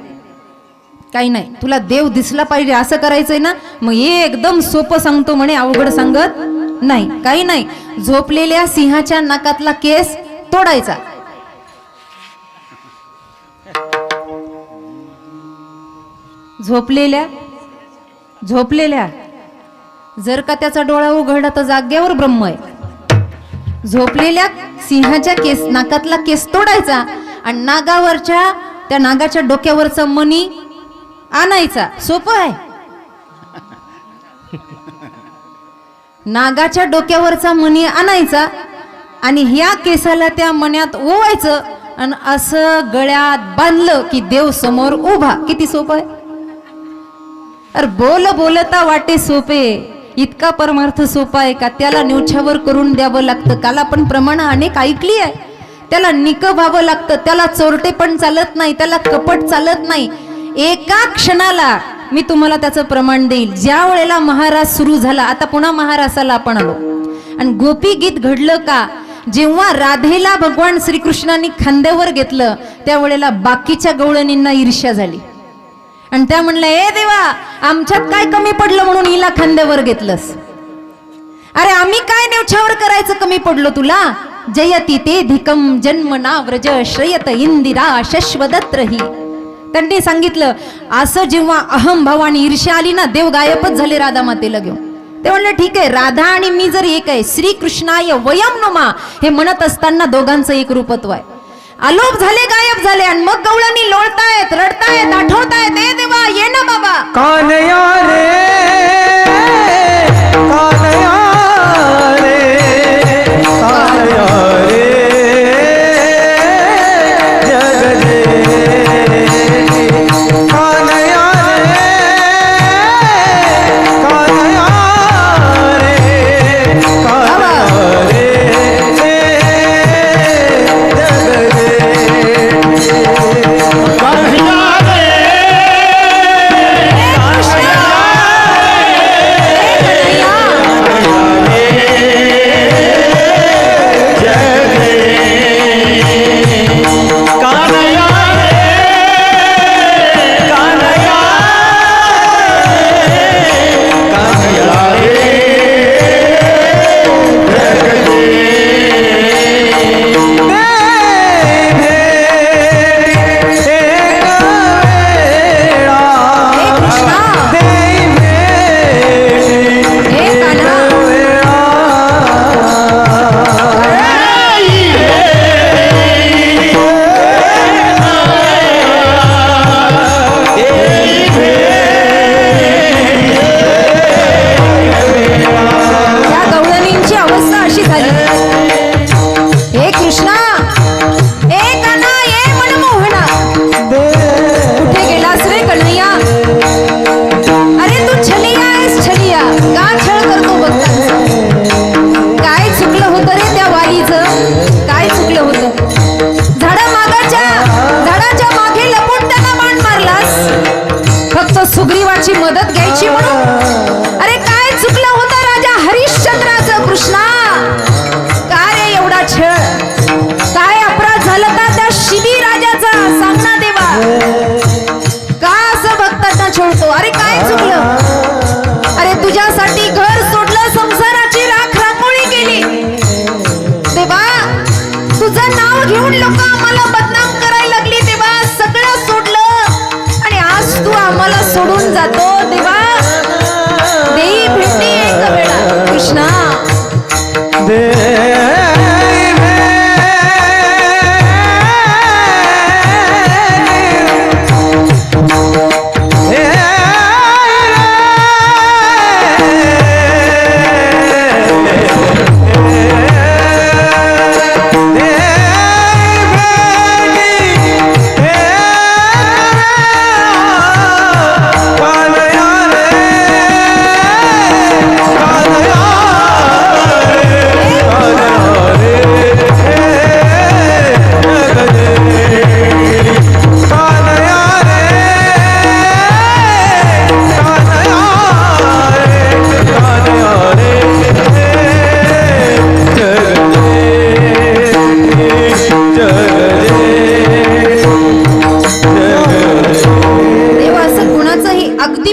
काही नाही, तुला देव दिसला पाहिजे असं करायचंय ना, मग एकदम सोपं सांगतो म्हणे, अवघड सांगत नाही. काही नाही, झोपलेल्या सिंहाच्या नाकातला केस तोडायचा. झोपलेल्या जर का त्याचा डोळा उघडला तर जाग्यावर ब्रह्म आहे. झोपलेल्या सिंहाच्या केस, नाकातला केस तोडायचा, आणि नागावरच्या त्या नागाच्या डोक्यावरचा मणी आणायचा. सोपं आहे. नागाच्या डोक्यावरचा मणी आणायचा, आणि ह्या केसाला त्या मण्यात ओवायचं, आणि असं गळ्यात बांधलं की देव समोर उभा. किती सोपं आहे. अरे बोलता वाटे सोपे, इतका परमार्थ सोपा आहे का? त्याला न्यूछावर करून द्यावं लागतं. काल आपण प्रमाण अनेक ऐकली आहे. त्याला निक व्हावं लागतं. त्याला चोरटे पण चालत नाही, त्याला कपट चालत नाही. एका क्षणाला मी तुम्हाला त्याचं प्रमाण देईल. ज्या वेळेला महारास सुरू झाला, आता पुन्हा महारासाला आपण आलो. आणि गोपी गीत घडलं का, जेव्हा राधेला भगवान श्रीकृष्णांनी खांद्यावर घेतलं त्यावेळेला बाकीच्या गवळणींना ईर्ष्या झाली आणि त्या म्हणल्या, ए देवा, आमच्यात काय कमी पडलं म्हणून हिला खांद्यावर घेतलंस? अरे आम्ही काय नेवछावर करायचं कमी पडलो तुला? जयती ते धिकम जन्मना व्रज श्रयत इंदिरा शश्वदत्रही. त्यांनी सांगितलं, असं जेव्हा अहम भाव आणि ईर्ष्या आली ना, देव गायबच झाले राधा मातेला घेऊन. ते म्हणले, ठीक आहे, राधा आणि मी जर एक आहे, श्रीकृष्णाय वयम नमा हे म्हणत असताना दोघांचं एक रूपत्व आहे. आलोप झाले, गायब झाले आणि मग गवळणी लोळतायत, रडतायत, आठवतायत, ए देवा ये ना बाबा. कानया रे कानया रे कानया रे जग रे कानया रे कानया रे कानया रे जग रे सुग्रीवाची मदत घ्यायची म्हणून. अरे काय चुकलं होतं राजा हरिश्चंद्राचं? कृष्णा, काय रे एवढा छळ? काय अपराध झाला त्या शिबी राजाचा? सांग ना देवा, का असं भक्तांना छळतो? अरे काय चुकलं? अरे तुझ्यासाठी घर सोडलं, संसाराची राख रांगोळी केली. देवा, तुझं नाव घेऊन लोक आम्हाला बदनाम करायला लागली. देवा, सगळं सोडलं आणि आज तू आम्हाला सोडून जातो. देवा, देई भेटी एक वेळा. कृष्णा,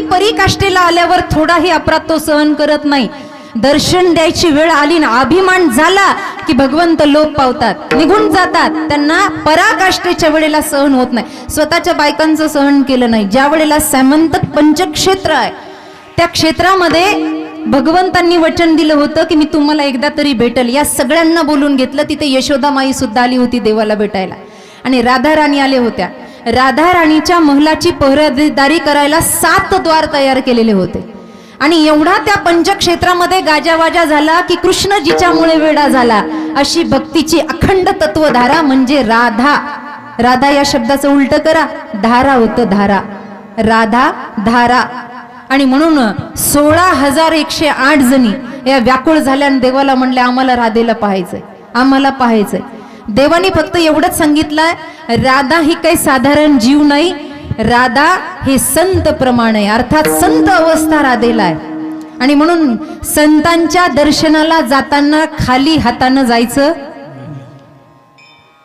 परीकाष्ठेला आल्यावर थोडाही अपराध तो सहन करत नाही. दर्शन द्यायची वेळ आली ना, अभिमान झाला की भगवंत लोप पावतात, निघून जातात. त्यांना पराकाष्ठेच्या वेळेला सहन होत नाही. स्वतःच्या बायकांचं सहन केलं नाही. ज्या वेळेला सामंतक पंचक्षेत्र आहे, त्या क्षेत्रामध्ये भगवंतांनी वचन दिलं होतं की मी तुम्हाला एकदा तरी भेटल. या सगळ्यांना बोलून घेतलं. तिथे यशोदा माई सुद्धा आली होती देवाला भेटायला आणि राधा राणी आल्या होत्या. राधा राणीच्या महलाची पहरेदारी करायला 7 द्वार तयार केलेले होते आणि एवढा त्या पंचक्षेत्रामध्ये गाजावाजा झाला की कृष्ण जिच्यामुळे वेडा झाला. अशी भक्तीची अखंड तत्वधारा म्हणजे राधा. राधा या शब्दाचं उलट करा, धारा होतं, धारा. राधा धारा. आणि म्हणून 16,108 जणी या व्याकुळ झाल्या आणि देवाला म्हणल्या, आम्हाला राधेला पाहायचंय, आम्हाला पाहायचंय. देवानी फक्त एवढंच सांगितलंय, राधा ही काही साधारण जीव नाही, राधा हे संत प्रमाण आहे, अर्थात संत अवस्था राधेला आहे. आणि म्हणून संतांच्या दर्शनाला जाताना खाली हातानं जायचं,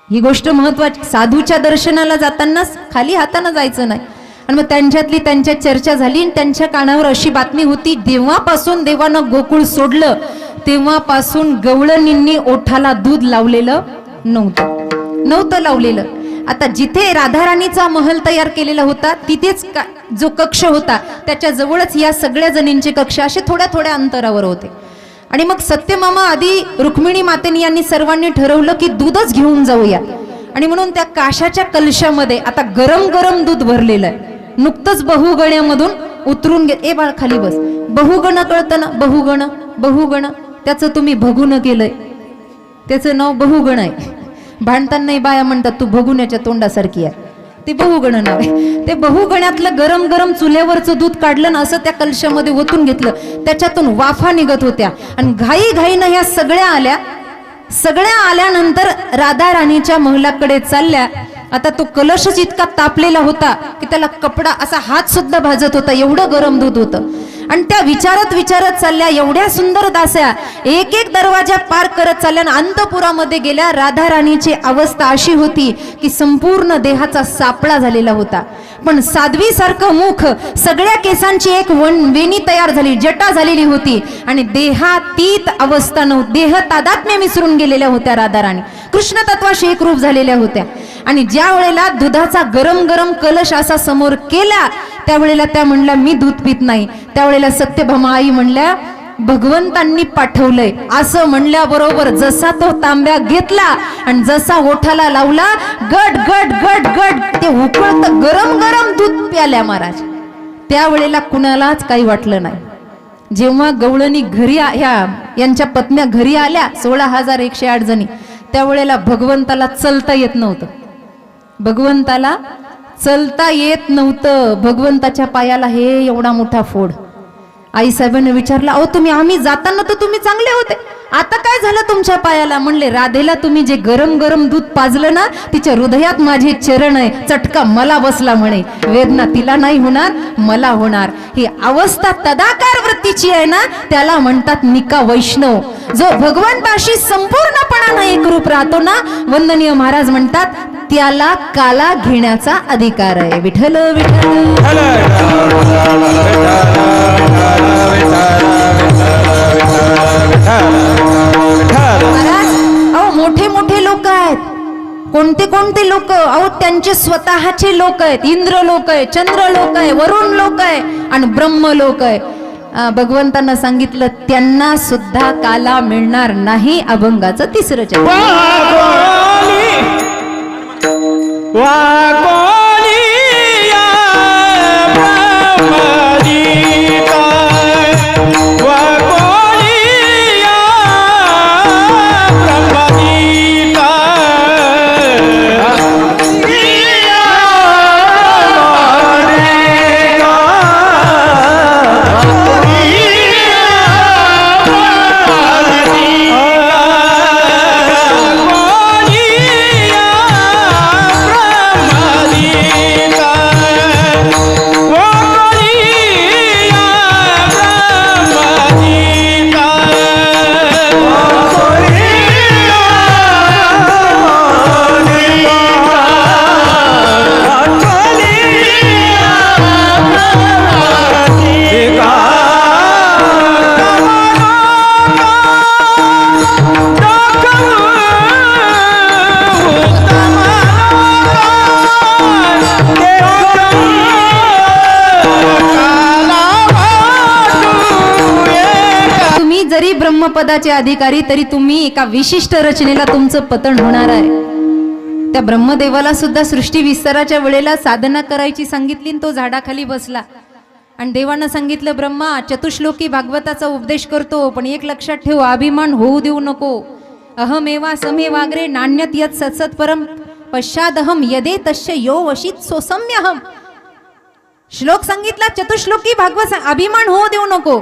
ही गोष्ट महत्वाची. साधूच्या दर्शनाला जाताना खाली हातानं जायचं नाही. आणि मग त्यांच्यातली त्यांच्या चर्चा झाली आणि त्यांच्या कानावर अशी बातमी होती, जेव्हापासून देवानं गोकुळ सोडलं तेव्हापासून गवळणींनी ओठाला दूध लावलेलं नव्हतं लावलेलं. आता जिथे राधाराणीचा महल तयार केलेला होता तिथेच जो कक्ष होता त्याच्या जवळच या सगळ्या जणींचे कक्ष असे थोड्या थोड्या अंतरावर होते. आणि मग सत्यमामा आधी रुक्मिणी मातेनी यांनी सर्वांनी ठरवलं की दूधच घेऊन जाऊया. आणि म्हणून त्या काशाच्या कलशामध्ये आता गरम गरम दूध भरलेलं आहे. नुकतंच बहुगण्यामधून उतरून ए बाळ खाली बस. बहुगण कळतं ना, बहुगण त्याचं तुम्ही भगुन केलंय, त्याचं नाव बहुगण आहे. भांडताना बाया म्हणतात तू भगुण्याच्या तोंडासारखी आहे, ते बहुगण नाव आहे. ते बहुगण्यातलं गरम गरम चुल्यावरचं दूध काढलं ना, असं त्या कलशामध्ये ओतून घेतलं. त्याच्यातून वाफा निघत होत्या आणि घाई घाईनं ह्या सगळ्या आल्यानंतर राधा राणीच्या महलाकडे चालल्या. आता तो कलशच इतका तापलेला होता की त्याला कपडा असा हात सुद्धा भाजत होता, एवढं गरम दूध होतं. आणि त्या विचारत चालल्या, एवढ्या सुंदर दास्या एक एक दरवाजा पार करत चालल्या. अंतपुरामध्ये गेल्या. राधा राणीची अवस्था अशी होती की संपूर्ण देहाचा सापळा झालेला होता, पण साध्वीसारखं मुख, सगळ्या केसांची एक वेणी तयार झाली, जटा झालेली होती आणि देहातीत अवस्था नव्हती. देह तादात्म्य मिसळून गेलेल्या होत्या राधा राणी, कृष्ण तत्वाशी एक रूप झालेल्या होत्या. आणि ज्या वेळेला दुधाचा गरम गरम कलश असा समोर केला त्यावेळेला त्या म्हणल्या मी दूध पित नाही. त्यावेळेला सत्यभामा आई म्हणल्या भगवंतांनी पाठवलंय. असं म्हणल्याबरोबर जसा तो तांब्या घेतला आणि जसा ओठाला लावला, गट गट गट गट ते उकळत गरम गरम दूध प्याल्या महाराज. त्यावेळेला कुणालाच काही वाटलं नाही. जेव्हा गवळणी घरी यांच्या पत्न्या घरी आल्या 16,108 जणी, त्यावेळेला भगवंताला चलता येत नव्हतं. भगवंताच्या पायाला हे एवढा मोठा फोड. आईसाहेबांनी विचारला, अहो तुम्ही आम्ही जाताना तर तुम्ही चांगले होते, आता काय झालं तुमच्या पायाला? म्हणले राधेला तुम्ही जे गरम गरम दूध पाजलं ना, तिच्या हृदयात माझे चरण आहे, चटका मला बसला म्हणे. वेदना तिला नाही होणार, मला होणार. ही अवस्था तदाकार वृत्तीची आहे ना, त्याला म्हणतात निका वैष्णव. जो भगवंताशी संपूर्णपणानं एकरूप राहतो ना, वंदनीय महाराज म्हणतात त्याला काला घेण्याचा अधिकार आहे. विठ्ठल विठ्ठल. अहो मोठे मोठे लोक आहेत, कोणते लोक, अहो त्यांचे स्वतःचे लोक आहेत. इंद्र लोक आहे, चंद्र लोक आहे, वरुण लोक आहे आणि ब्रह्म लोक आहे. भगवंतांना सांगितलं त्यांना सुद्धा काला मिळणार नाही. अभंगाचं 3रं चरण. जरी ब्रह्मपदाचे अधिकारी तरी तुम्ही एका विशिष्ट रचनेला तुमचं पतन होणार आहे. त्या ब्रह्मदेवाला सुद्धा सृष्टी विस्ताराच्या वेळेला साधना करायची सांगितली, तो झाडाखाली बसला आणि देवानं सांगितलं ब्रह्मा चतुश्लोकी भागवताचा उपदेश करतो, पण एक लक्षात ठेव, अभिमान होऊ देऊ नको. अहमेवा समेवाग्रे नान्यत यत् सत्सत् परम पश्चादहम यदे तस्य यो वशित सोसम्यहम. श्लोक सांगितला चतुश्लोकी भागवत, अभिमान होऊ देऊ नको.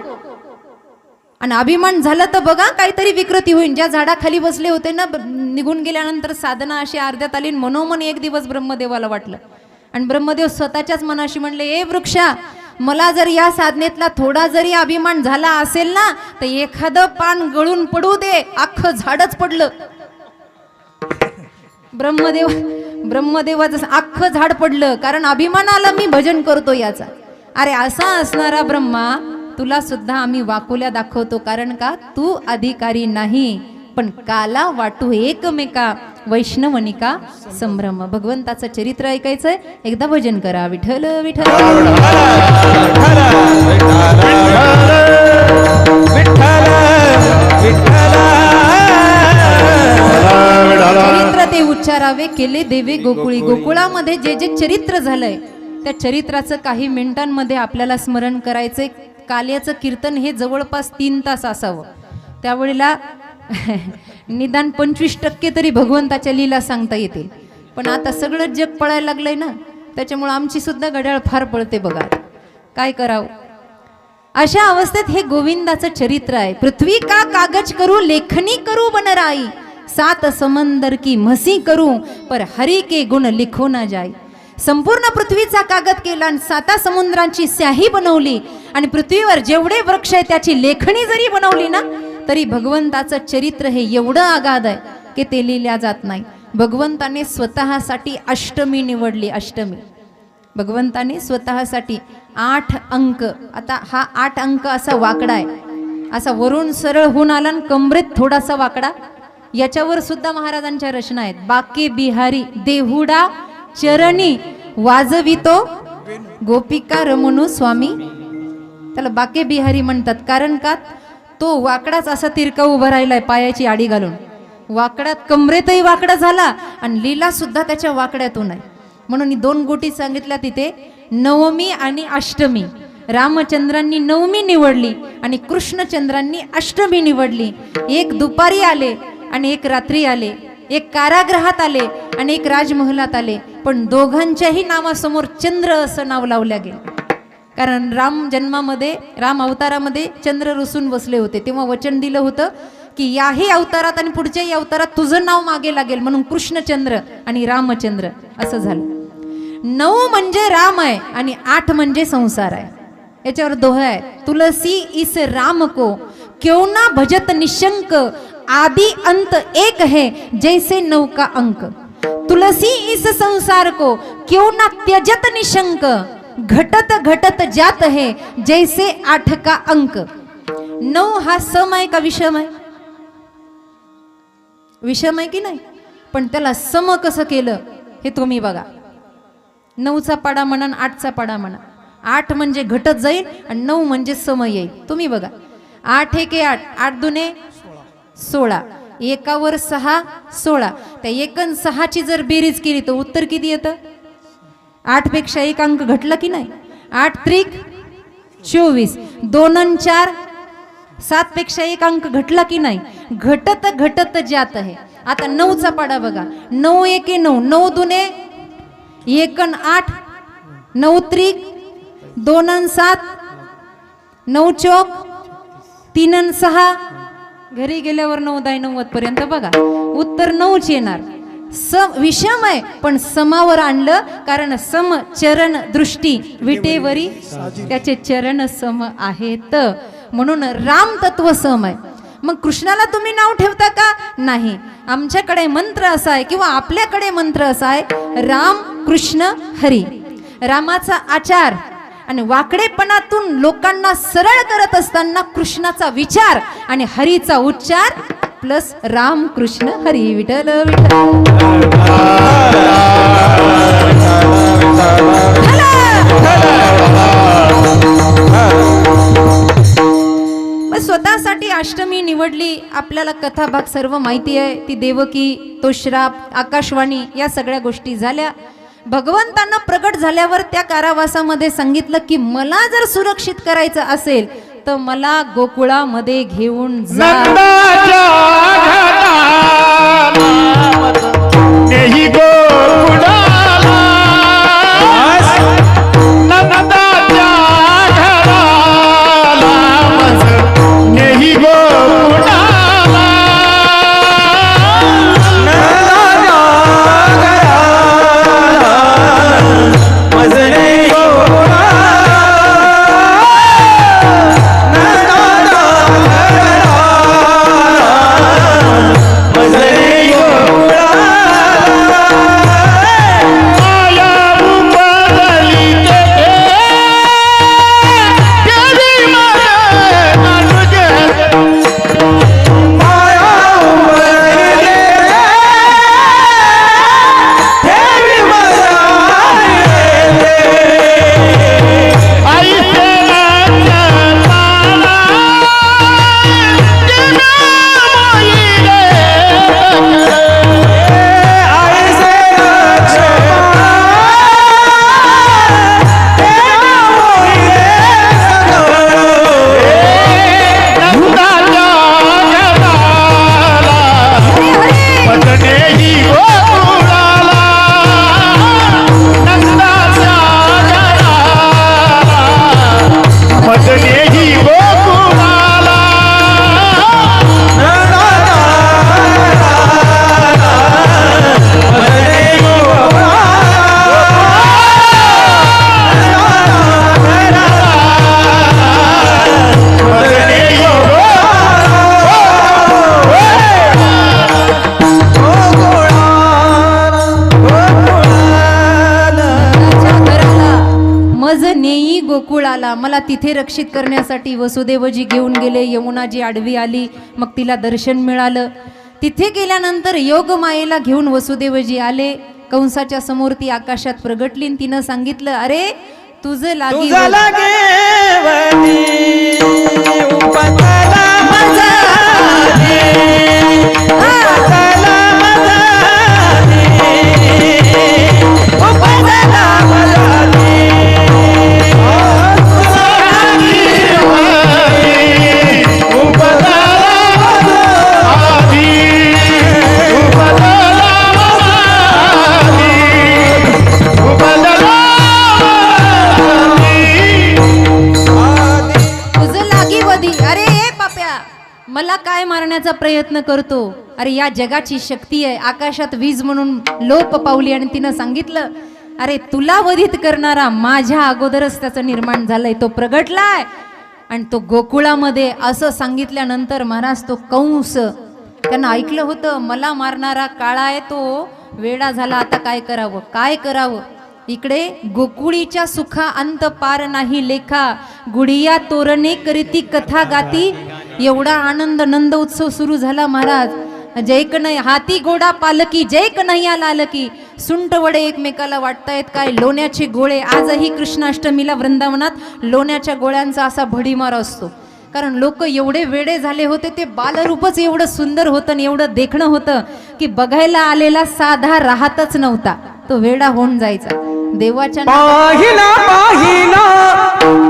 आणि अभिमान झालं तर बघा काहीतरी विकृती होईल. ज्या झाडाखाली बसले होते ना, निघून गेल्यानंतर साधना अशी अर्ध्यात आली. मनोमन एक दिवस ब्रह्मदेवाला वाटलं आणि ब्रह्मदेव स्वतःच्याच मनाशी म्हणले, ए वृक्षा, मला जर या साधनेतला थोडा जरी अभिमान झाला असेल ना, तर एखादं पान गळून पडू दे, अख्खं झाडच पडलं. ब्रह्मदेवाचं अख्खं झाड पडलं, कारण अभिमानाला मी भजन करतो याचा. अरे असा असणारा ब्रह्मा, तुला सुद्धा आम्ही वाकुल्या दाखवतो, कारण का तू अधिकारी नाही, पण काला वाटू एकमेका, वैष्णवनिका संभ्रम. भगवंताचं चरित्र ऐकायचंय, एकदा भजन करा. विठ्ठल विठ्ठल चरित्र ते उच्चारावे केले देवे गोकुळी. गोकुळामध्ये जे जे चरित्र झालंय त्या चरित्राचं काही मिनिटांमध्ये आपल्याला स्मरण करायचंय. काल्याचं कीर्तन हे जवळपास 3 तास असावं, त्यावेळेला निदान 25% तरी भगवंताच्या लीला सांगता येतील. पण आता सगळं जग पळायला लागलंय ना, त्याच्यामुळे आमची सुद्धा घड्याळ फार पळते बघा. काय करावं? अशा अवस्थेत हे गोविंदाचं चरित्र आहे. पृथ्वी का कागज करू, लेखनी करू बनराई, 7 समंदर की म्हसी करू, पर हरी के गुण लिखो ना जाई. संपूर्ण पृथ्वीचा कागद केला आणि 7 समुद्रांची स्याही बनवली, आणि पृथ्वीवर जेवढे वृक्ष आहे त्याची लेखणी जरी बनवली ना, तरी भगवंताचं चरित्र हे एवढं आगाध आहे की ते लिहिल्या जात नाही. भगवंताने स्वतःसाठी अष्टमी निवडली. अष्टमी भगवंताने स्वतःसाठी 8 अंक. आता हा 8 अंक असा वाकडा आहे, असा वरून सरळ होऊन आला आणि कमरेत थोडासा वाकडा. याच्यावर सुद्धा महाराजांच्या रचना आहेत. बाके बिहारी देहुडा चरणी वाजवितो गोपिका रमणू स्वामी. त्याला बाके बिहारी म्हणतात, कारण का तो वाकडाच असा तिरका उभा राहिलाय, पायाची आडी घालून. वाकड्यात कमरेतही वाकडा झाला आणि लीला सुद्धा त्याच्या वाकड्यातून आहे. म्हणून 2 गोटी सांगितल्या तिथे, नवमी आणि अष्टमी. रामचंद्रांनी नवमी निवडली आणि कृष्णचंद्रांनी अष्टमी निवडली. एक दुपारी आले आणि एक रात्री आले, एक कारागृहात आले आणि एक राजमहलात आले, पण दोघांच्याही नावासमोर चंद्र असं नाव लावल्या गेलं. कारण राम जन्मामध्ये, राम अवतारामध्ये चंद्र रुसून बसले होते, तेव्हा वचन दिलं होतं की याही अवतारात आणि पुढच्याही अवतारात तुझं नाव मागे लागेल, म्हणून कृष्णचंद्र आणि रामचंद्र असं झालं. 9 म्हणजे राम आहे आणि 8 म्हणजे संसार आहे. याच्यावर दोहा आहे, तुलसी इस राम को क्यों ना भजत निशंक, आदि अंत एक है जैसे 9 का अंक. तुलसी इस संसार को क्यों ना त्यजत निशंक, घटत घटत जात है जैसे 8 का अंक. 9 हा सम आहे का विषम आहे? विषम आहे की नाही? पण त्याला सम कसं केलं हे तुम्ही बघा. 9चा पाडा म्हणा, 8चा पाडा म्हणा. 8 म्हणजे घटत जाईल आणि 9 म्हणजे सम येईल. तुम्ही बघा, 8 1 8, 8 दुने 16, एकावर 6 16. त्या 1 आणि 6 ची जर बेरीज केली तर उत्तर किती येतं? 8 पेक्षा 1 अंक घटला की नाही? 8 त्रिक 24, 2 आणि 4 7 पेक्षा 1 अंक घटला की नाही? घटत घटत जात आहे. आता 9चा पाडा बघा, 9 1 9, 9 दुने 1 आणि 8, 9 त्रिक 2 आणि 7, 9 चौक 3 आणि 6. घरी गेल्यावर 9 10 90 पर्यंत बघा उत्तर 9च येणार. विषम आहे पण समावर आणलं, कारण सम चरण दृष्टी विटेवरी त्याचे चरण सम आहेत, म्हणून राम तत्व सम आहे. मग कृष्णाला तुम्ही नाव ठेवता का? नाही. आमच्याकडे मंत्र असा आहे किंवा आपल्याकडे मंत्र असा आहे, राम कृष्ण हरी. रामाचा आचार आणि वाकडेपणातून लोकांना सरळ करत असताना कृष्णाचा विचार आणि हरीचा उच्चार प्लस राम कृष्ण हरी. विठ्ठल स्वतःसाठी अष्टमी निवडली. आपल्याला कथा भाग सर्व माहिती आहे. ती देवकी, तो श्राप, आकाशवाणी या सगळ्या गोष्टी झाल्या. भगवंतांना प्रगट झाल्यावर त्या कारावासामध्ये सांगितलं की मला जर सुरक्षित करायचं असेल तर मला गोकुळामध्ये घेऊन जा. आला, मला तिथे रक्षित करण्यासाठी वसुदेवजी घेऊन गेले. यमुनाजी आडवी आली, मग तिला दर्शन मिळालं. तिथे गेल्यानंतर योगमायेला घेऊन वसुदेवजी आले. कंसाच्या समोर ती आकाशात प्रगटली आणि तिनं सांगितलं, अरे तुझं लागी तुझा लागेवती उपतला माझा उपतला मजाली उपतला मजाली तुझं लागी वधी. अरे ए पाप्या, मला काय मारण्याचा प्रयत्न करतो? अरे या जगाची शक्ती आहे. आकाशात वीज म्हणून लोप पावली आणि तिनं सांगितलं, अरे तुला वधित करणारा माझ्या अगोदरच त्याचं निर्माण झालंय, तो प्रगटलाय. आणि तो गोकुळामध्ये असं सांगितल्यानंतर महाराज तो कंस, त्यानं ऐकलं होतं मला मारणारा काळा आहे, तो वेडा झाला. आता काय करावं, काय करावं? इकडे गोकुळीच्या सुखा अंत पार नाही लेखा, गुडिया तोरणे करीती कथा गाती. एवढा आनंद नंद उत्सव सुरू झाला महाराज. जय कन्हैया हाती घोडा पालकी, जय कन्हैया लालकी. सुंट वडे एकमेकाला वाटतायत काय, लोण्याचे गोळे. आजही कृष्णाष्टमीला वृंदावनात लोण्याच्या गोळ्यांचा असा भडीमार असतो. कारण लोक एवढे वेडे झाले होते, ते बालरूपच एवढं सुंदर होतं आणि एवढं देखणं होतं की बघायला आलेला साधा राहतच नव्हता, तो वेडा होऊन जायचा. देवाच्या पाहिला पाहिला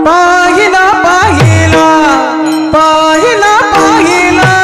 पाहिला पाहिला पाहिला पाहिला